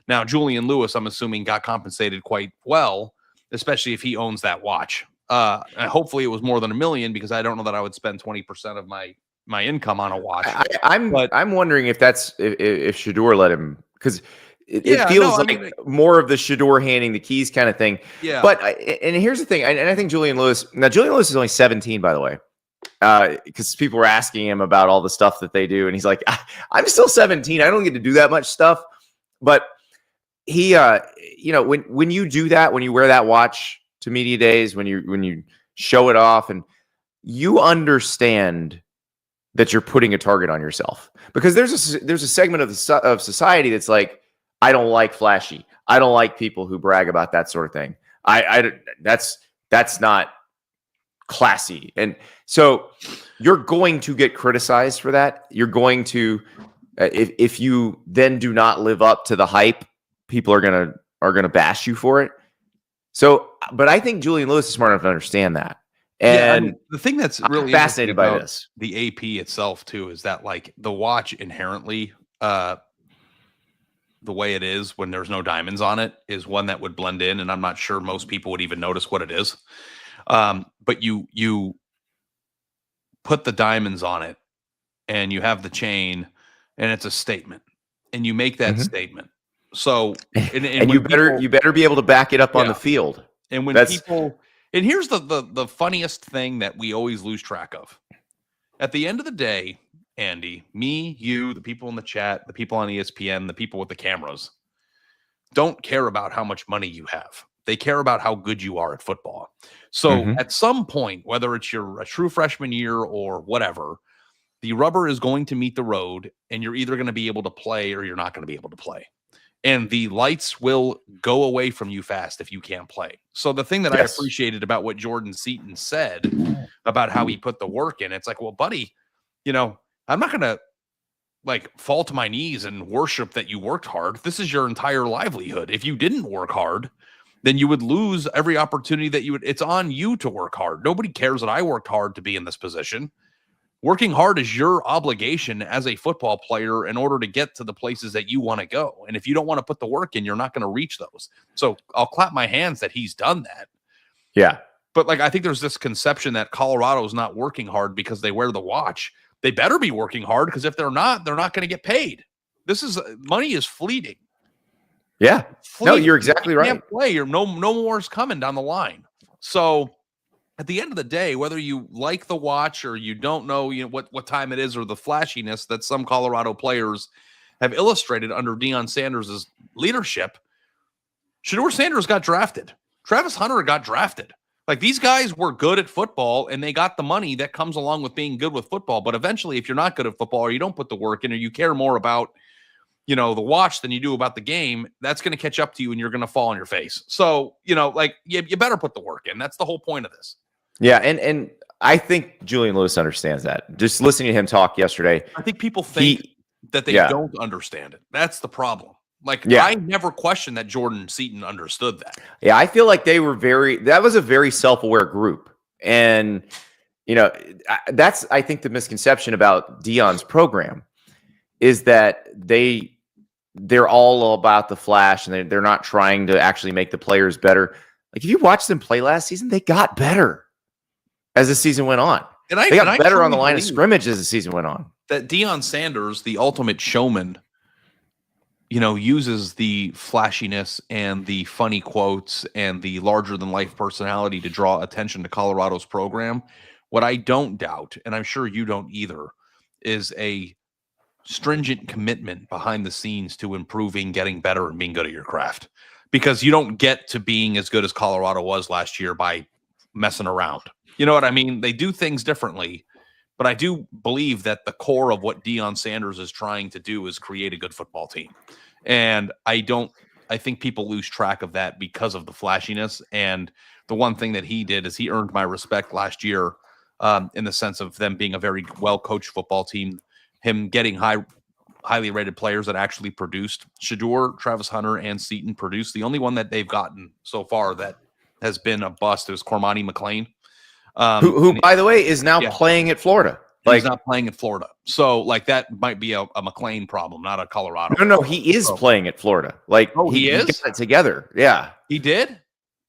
Now, Julian Lewis, I'm assuming, got compensated quite well, especially if he owns that watch. And hopefully it was more than $1 million, because I don't know that I would spend 20% of my income on a watch. I'm wondering if if Shador let him, because it feels more of the Shador handing the keys kind of thing. Yeah. But and here's the thing, and I think Julian Lewis is only 17, by the way, because people were asking him about all the stuff that they do, and he's like, I'm still 17. I don't get to do that much stuff. But he, when you do that, when you wear that watch to media days, when you show it off, and you understand that you're putting a target on yourself, because there's a segment of society that's like, I don't like flashy. I don't like people who brag about that sort of thing. That's not classy. And so you're going to get criticized for that. You're going to, if you then do not live up to the hype, people are gonna bash you for it. So, but I think Julian Lewis is smart enough to understand that. And the thing that's really fascinated by this, the AP itself too, is that like the watch inherently, the way it is when there's no diamonds on it is one that would blend in, and I'm not sure most people would even notice what it is. But you put the diamonds on it, and you have the chain, and it's a statement, and you make that statement. So, and you better be able to back it up on the field. And when people, and here's the funniest thing that we always lose track of. At the end of the day, Andy, me, you, the people in the chat, the people on ESPN, the people with the cameras, don't care about how much money you have. They care about how good you are at football. So at some point, whether it's a true freshman year or whatever, the rubber is going to meet the road, and you're either going to be able to play or you're not going to be able to play. And the lights will go away from you fast if you can't play. So the thing that I appreciated about what Jordan Seaton said about how he put the work in, it's like, well, buddy, I'm not going to like fall to my knees and worship that you worked hard. This is your entire livelihood. If you didn't work hard, then you would lose every opportunity that you would. It's on you to work hard. Nobody cares that I worked hard to be in this position. Working hard is your obligation as a football player in order to get to the places that you want to go. And if you don't want to put the work in, you're not going to reach those. So I'll clap my hands that he's done that. Yeah. But like, I think there's this conception that Colorado is not working hard because they wear the watch. They better be working hard, because if they're not going to get paid. Money is fleeting. Yeah. No, you're exactly right. Can't play, or no more is coming down the line. So at the end of the day, whether you like the watch or you don't know, what time it is, or the flashiness that some Colorado players have illustrated under Deion Sanders' leadership, Shedeur Sanders got drafted. Travis Hunter got drafted. Like, these guys were good at football, and they got the money that comes along with being good with football. But eventually, if you're not good at football, or you don't put the work in, or you care more about, the watch than you do about the game, that's going to catch up to you, and you're going to fall on your face. So, you better put the work in. That's the whole point of this. Yeah, and I think Julian Lewis understands that. Just listening to him talk yesterday, I think people think that they don't understand it. That's the problem. I never questioned that Jordan Seaton understood that. Yeah, I feel like that was a very self-aware group. And, that's, I think, the misconception about Deion's program is that they're all about the flash, and they're not trying to actually make the players better. Like, if you watched them play last season, they got better as the season went on. They got better on the line of scrimmage as the season went on. That Deion Sanders, the ultimate showman, uses the flashiness and the funny quotes and the larger-than-life personality to draw attention to Colorado's program. What I don't doubt, and I'm sure you don't either, is a stringent commitment behind the scenes to improving, getting better, and being good at your craft. Because you don't get to being as good as Colorado was last year by messing around. You know what I mean? They do things differently. But I do believe that the core of what Deion Sanders is trying to do is create a good football team. And I think people lose track of that because of the flashiness. And the one thing that he did is he earned my respect last year, in the sense of them being a very well-coached football team, him getting highly rated players that actually produced. Shedeur, Travis Hunter, and Seaton produced. The only one that they've gotten so far that has been a bust is Cormani McLean. Who, by the way, is now playing at Florida. He's not playing at Florida. So, that might be a McLean problem, not a Colorado. No, he is playing at Florida. He is? He got it together. Yeah. He did?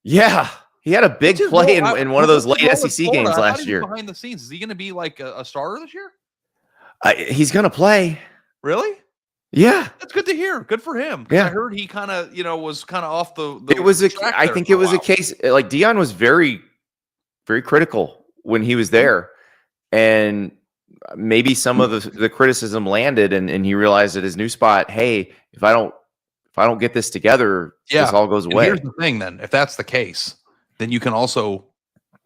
Yeah. He had a big play in one of those late SEC games last year. Behind the scenes, is he going to be like a starter this year? He's going to play. Really? Yeah. That's good to hear. Good for him. Yeah. I heard he kind of, was kind of off the I think it was a case, like, Deion was very, very critical when he was there. And maybe some of the criticism landed, and he realized at his new spot, hey, if I don't get this together, this all goes away. And here's the thing then, if that's the case, then you can also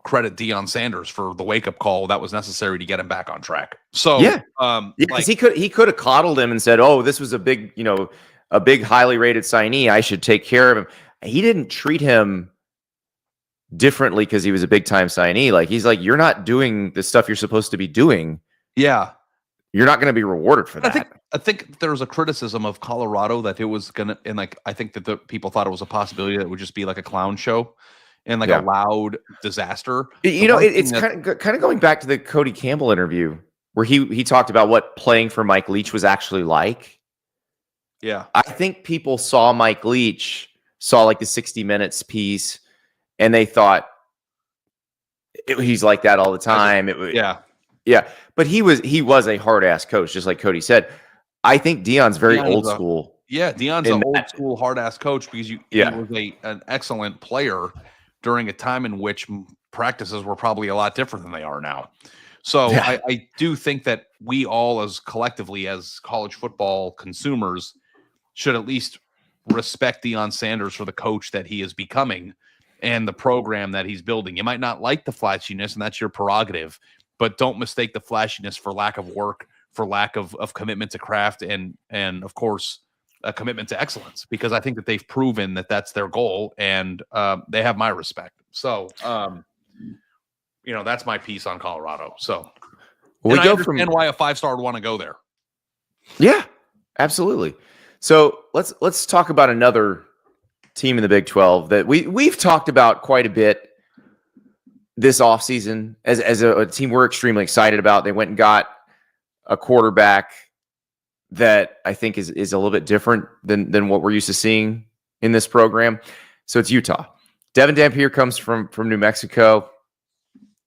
credit Deion Sanders for the wake up call that was necessary to get him back on track. So yeah, because he could have coddled him and said, "Oh, this was a big highly rated signee. I should take care of him." He didn't treat him differently because he was a big time signee. Like, he's like, "You're not doing the stuff you're supposed to be doing. Yeah, you're not going to be rewarded for that." I think there was a criticism of Colorado that it was gonna, and like I think that the people thought it was a possibility that it would just be like a clown show and like a loud disaster. It's kind of going back to the Cody Campbell interview where he talked about what playing for Mike Leach was actually like. Yeah, I think people saw Mike Leach, saw like the 60 Minutes piece, and they thought he's like that all the time. Yeah, but he was a hard ass coach, just like Cody said. I think Deion's very old school. Yeah, Deion's an old school hard ass coach because he was an excellent player during a time in which practices were probably a lot different than they are now. So I do think that we all, as collectively as college football consumers, should at least respect Deion Sanders for the coach that he is becoming and the program that he's building. You might not like the flashiness, and that's your prerogative, but don't mistake the flashiness for lack of work, for lack of commitment to craft, and of course, a commitment to excellence, because I think that they've proven that that's their goal, and they have my respect. So, that's my piece on Colorado. So, I understand why a 5-star would want to go there. Yeah, absolutely. So let's talk about another team in the Big 12 that we've talked about quite a bit this offseason as a team we're extremely excited about. They went and got a quarterback that I think is a little bit different than what we're used to seeing in this program. So it's Utah. Devin Dampier comes from New Mexico.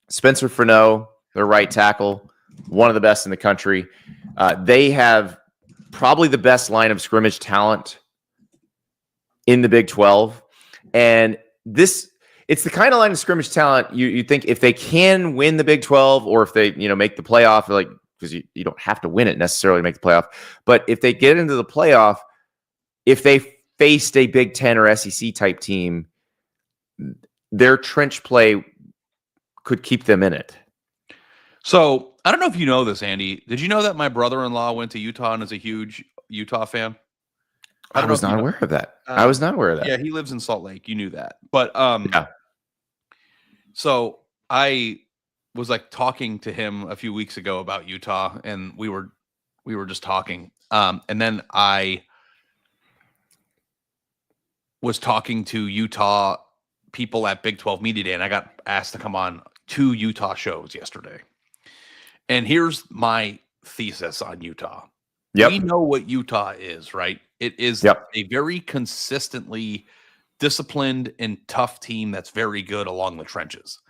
Spencer Furneaux, their right tackle, one of the best in the country. They have probably the best line of scrimmage talent in the Big 12. And it's the kind of line of scrimmage talent you think if they can win the Big 12, or if they make the playoff, like, because you don't have to win it necessarily to make the playoff, but if they get into the playoff, if they faced a Big 10 or SEC type team, their trench play could keep them in it. So I don't know if you know this, Andy. Did you know that my brother-in-law went to Utah and is a huge Utah fan? I was not aware of that. I was not aware of that. Yeah, he lives in Salt Lake. You knew that. But yeah. So I was like talking to him a few weeks ago about Utah, and we were just talking. And then I was talking to Utah people at Big 12 Media Day, and I got asked to come on 2 Utah shows yesterday. And here's my thesis on Utah. Yep. We know what Utah is, right? It is a very consistently disciplined and tough team that's very good along the trenches.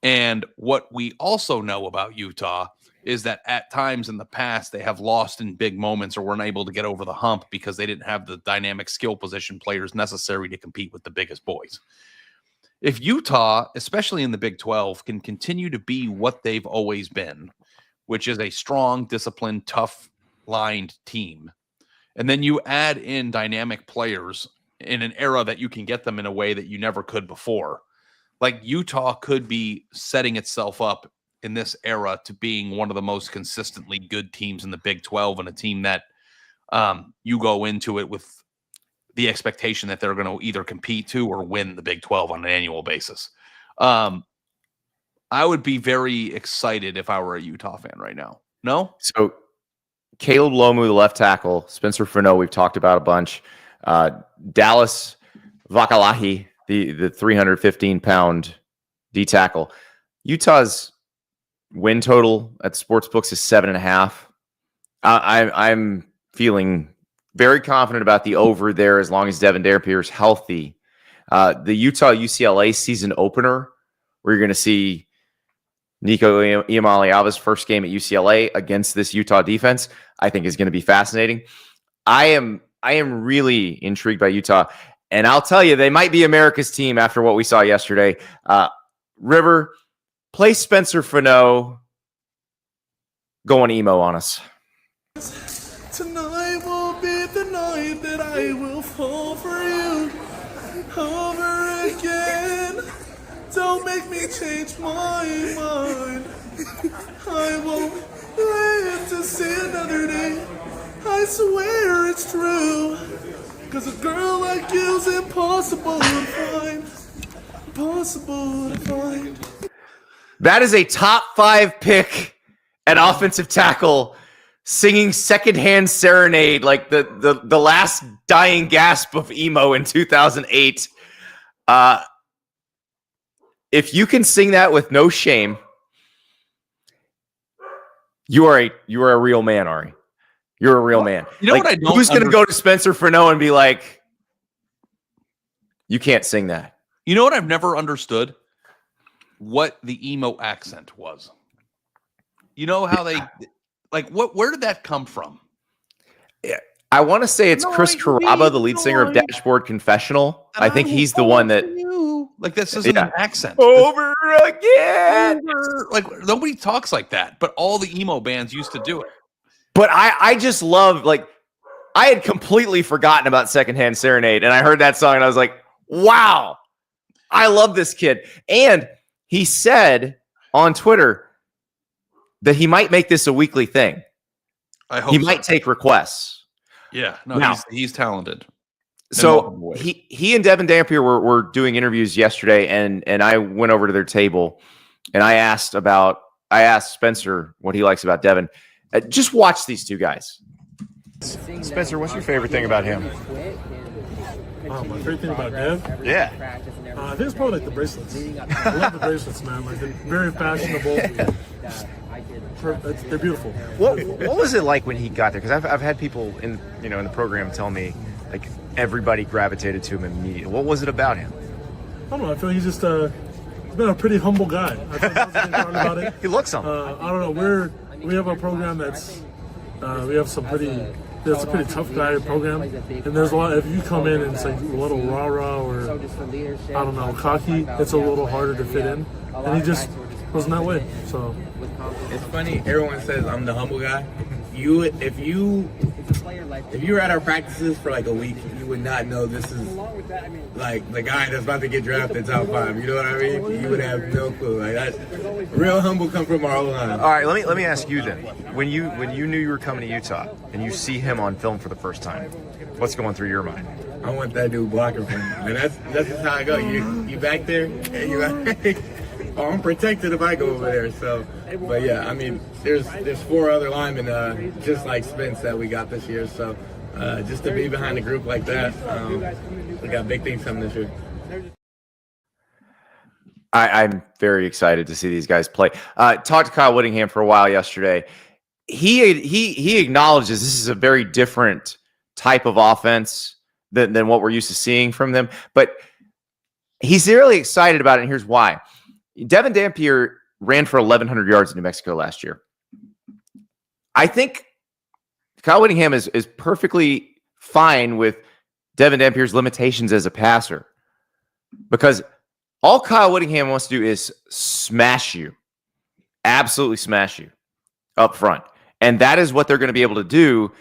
And what we also know about Utah is that at times in the past, they have lost in big moments or weren't able to get over the hump because they didn't have the dynamic skill position players necessary to compete with the biggest boys. If Utah, especially in the Big 12, can continue to be what they've always been, which is a strong, disciplined, tough-lined team, and then you add in dynamic players in an era that you can get them in a way that you never could before, like Utah could be setting itself up in this era to being one of the most consistently good teams in the Big 12, and a team that you go into it with the expectation that they're going to either compete to or win the Big 12 on an annual basis. I would be very excited if I were a Utah fan right now. No? So Caleb Lomu, the left tackle, Spencer Furneaux, we've talked about a bunch. Dallas Vakalahi, the 315-pound D tackle. Utah's win total at sportsbooks is 7.5. I'm feeling very confident about the over there as long as Devin Dampier is healthy. The Utah UCLA season opener, where you're going to see Nico Iamaleava's first game at UCLA against this Utah defense, I think is going to be fascinating. I am really intrigued by Utah, and I'll tell you, they might be America's team after what we saw yesterday. River, play Spencer Furneaux going emo on us. Tonight will be the night that I will fall for you over again. don't make me change my mind. I won't live to see another day. I swear it's true. Cause a girl like you's impossible to find. Impossible to find. That is a top 5 pick at offensive tackle, singing Secondhand Serenade like the last dying gasp of emo in 2008. If you can sing that with no shame, you are a real man, Ari. You're a real man. You know like, what I don't who's going to go to Spencer Freneau and be like, you can't sing that? You know what I've never understood? What the emo accent was. You know how they like where did that come from? Yeah. I want to say it's Chris Carrabba, the lead singer of Dashboard Confessional. I think he's the one that like this isn't an accent. Over again. Like nobody talks like that, but all the emo bands used to do it. But I just love, like, I had completely forgotten about Secondhand Serenade, and I heard that song, and I was like, wow, I love this kid. And he said on Twitter that he might make this a weekly thing. I hope he might take requests. Yeah, no, now, he's tatalented. So he and Devin Dampier were doing interviews yesterday, and I went over to their table, and I asked Spencer what he likes about Devin. Just watch these two guys. Spencer, what's your favorite thing about him? My favorite thing about Dev? Yeah. I think it's probably like the bracelets. I love the bracelets, man. Like, they're very fashionable. They're beautiful. What was it like when he got there? Because I've had people in the program tell me like everybody gravitated to him immediately. What was it about him? I don't know. I feel like he's just he's been a pretty humble guy. I think that's the good part about it. He looks humble. I don't know. We have a program that's we have some pretty. It's a pretty tough guy program, and there's a lot. If you come in and it's like a little rah-rah or I don't know, cocky, it's a little harder to fit in. And he just wasn't that way. So it's funny. Everyone says I'm the humble guy. If you were at our practices for like a week, you would not know this is like the guy that's about to get drafted top 5. You know what I mean? You would have no clue. Like that, real humble come from our line. All right, let me ask you then. When you knew you were coming to Utah and you see him on film for the first time, what's going through your mind? I want that dude blocking for me. And that's just how I go. You back there and you like. Oh, I'm protected if I go over there. So, but yeah, I mean, there's 4 other linemen just like Spence that we got this year. So, just to be behind a group like that, we got big things coming this year. I'm very excited to see these guys play. Talked to Kyle Whittingham for a while yesterday. He acknowledges this is a very different type of offense than what we're used to seeing from them, but he's really excited about it, and here's why. Devin Dampier ran for 1,100 yards in New Mexico last year. I think Kyle Whittingham is perfectly fine with Devin Dampier's limitations as a passer, because all Kyle Whittingham wants to do is smash you, absolutely smash you up front. And that is what they're going to be able to do.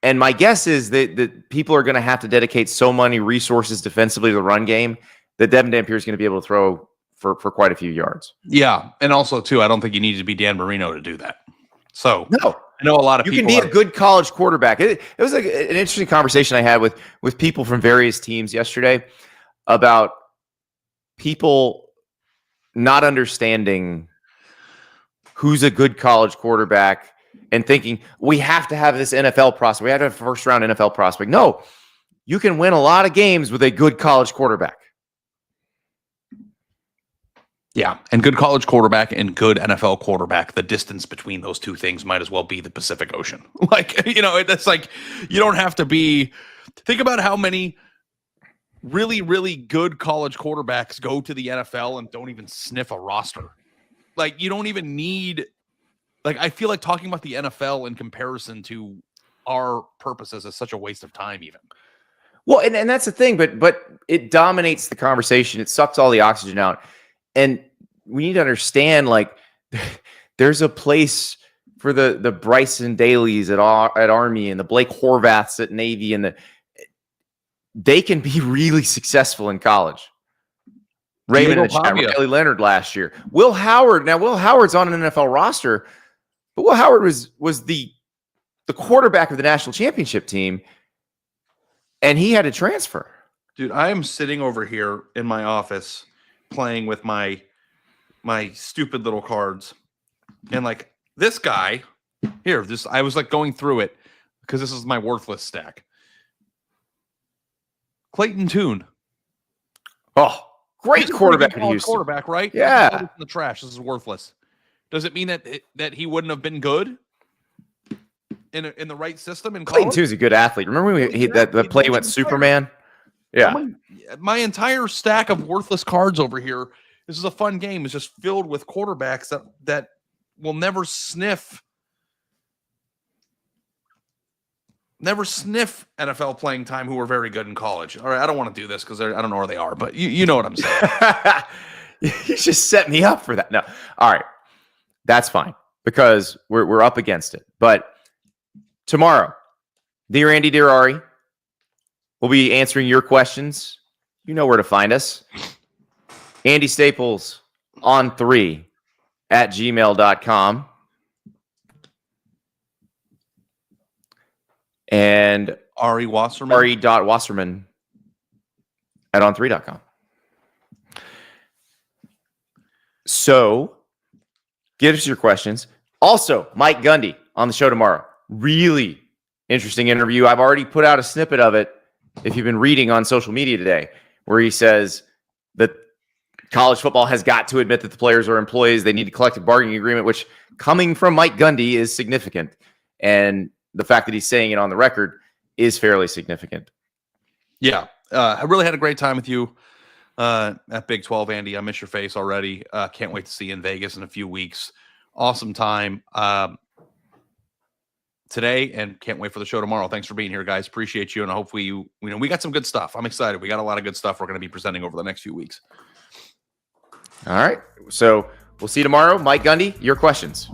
And my guess is that people are going to have to dedicate so many resources defensively to the run game that Devin Dampier is going to be able to throw for quite a few yards. Yeah. And also, too, I don't think you need to be Dan Marino to do that. So, no. I know a lot of people. You can be a good college quarterback. It was like an interesting conversation I had with people from various teams yesterday about people not understanding who's a good college quarterback and thinking we have to have this NFL prospect. We have to have a first-round NFL prospect. No, you can win a lot of games with a good college quarterback. Yeah, and good college quarterback and good NFL quarterback, the distance between those two things might as well be the Pacific Ocean. Like, that's like, you don't have to be, think about how many really, really good college quarterbacks go to the NFL and don't even sniff a roster. Like, you don't even need, like, I feel like talking about the NFL in comparison to our purposes is such a waste of time even. Well, and that's the thing, but it dominates the conversation. It sucks all the oxygen out. And we need to understand, like, there's a place for the Bryson Dailies at Army and the Blake Horvaths at Navy, and they can be really successful in college. Raymond in Diego the chat. Pavia. Riley Leonard last year. Will Howard. Now, Will Howard's on an NFL roster, but Will Howard was the quarterback of the national championship team, and he had to transfer. Dude, I am sitting over here in my office playing with my stupid little cards. And like this guy here, I was like going through it because this is my worthless stack. Clayton Tune. Oh, great He's a quarterback pretty in good Houston. quarterback, right? Yeah. This is in the trash. This is worthless. Does it mean that he wouldn't have been good in the right system in Clayton college? Tune's a good athlete. Remember when that play went Superman? Yeah. My entire stack of worthless cards over here. This is a fun game. It's just filled with quarterbacks that will never sniff NFL playing time who are very good in college. All right, I don't want to do this because I don't know where they are, but you know what I'm saying. You just set me up for that. No. All right. That's fine because we're up against it. But tomorrow, dear Andy, dear Ari, we'll be answering your questions. You know where to find us. Andy Staples on 3 at gmail.com. And Ari Wasserman. Ari.Wasserman at on3.com. So, get us your questions. Also, Mike Gundy on the show tomorrow. Really interesting interview. I've already put out a snippet of it, if you've been reading on social media today, where he says that college football has got to admit that the players are employees. They need a collective bargaining agreement, which coming from Mike Gundy is significant. And the fact that he's saying it on the record is fairly significant. Yeah. I really had a great time with you at Big 12, Andy. I miss your face already. Can't wait to see you in Vegas in a few weeks. Awesome time today, and can't wait for the show tomorrow. Thanks for being here, guys. Appreciate you, and hopefully we got some good stuff. I'm excited. We got a lot of good stuff we're going to be presenting over the next few weeks. All right. So we'll see you tomorrow. Mike Gundy, your questions.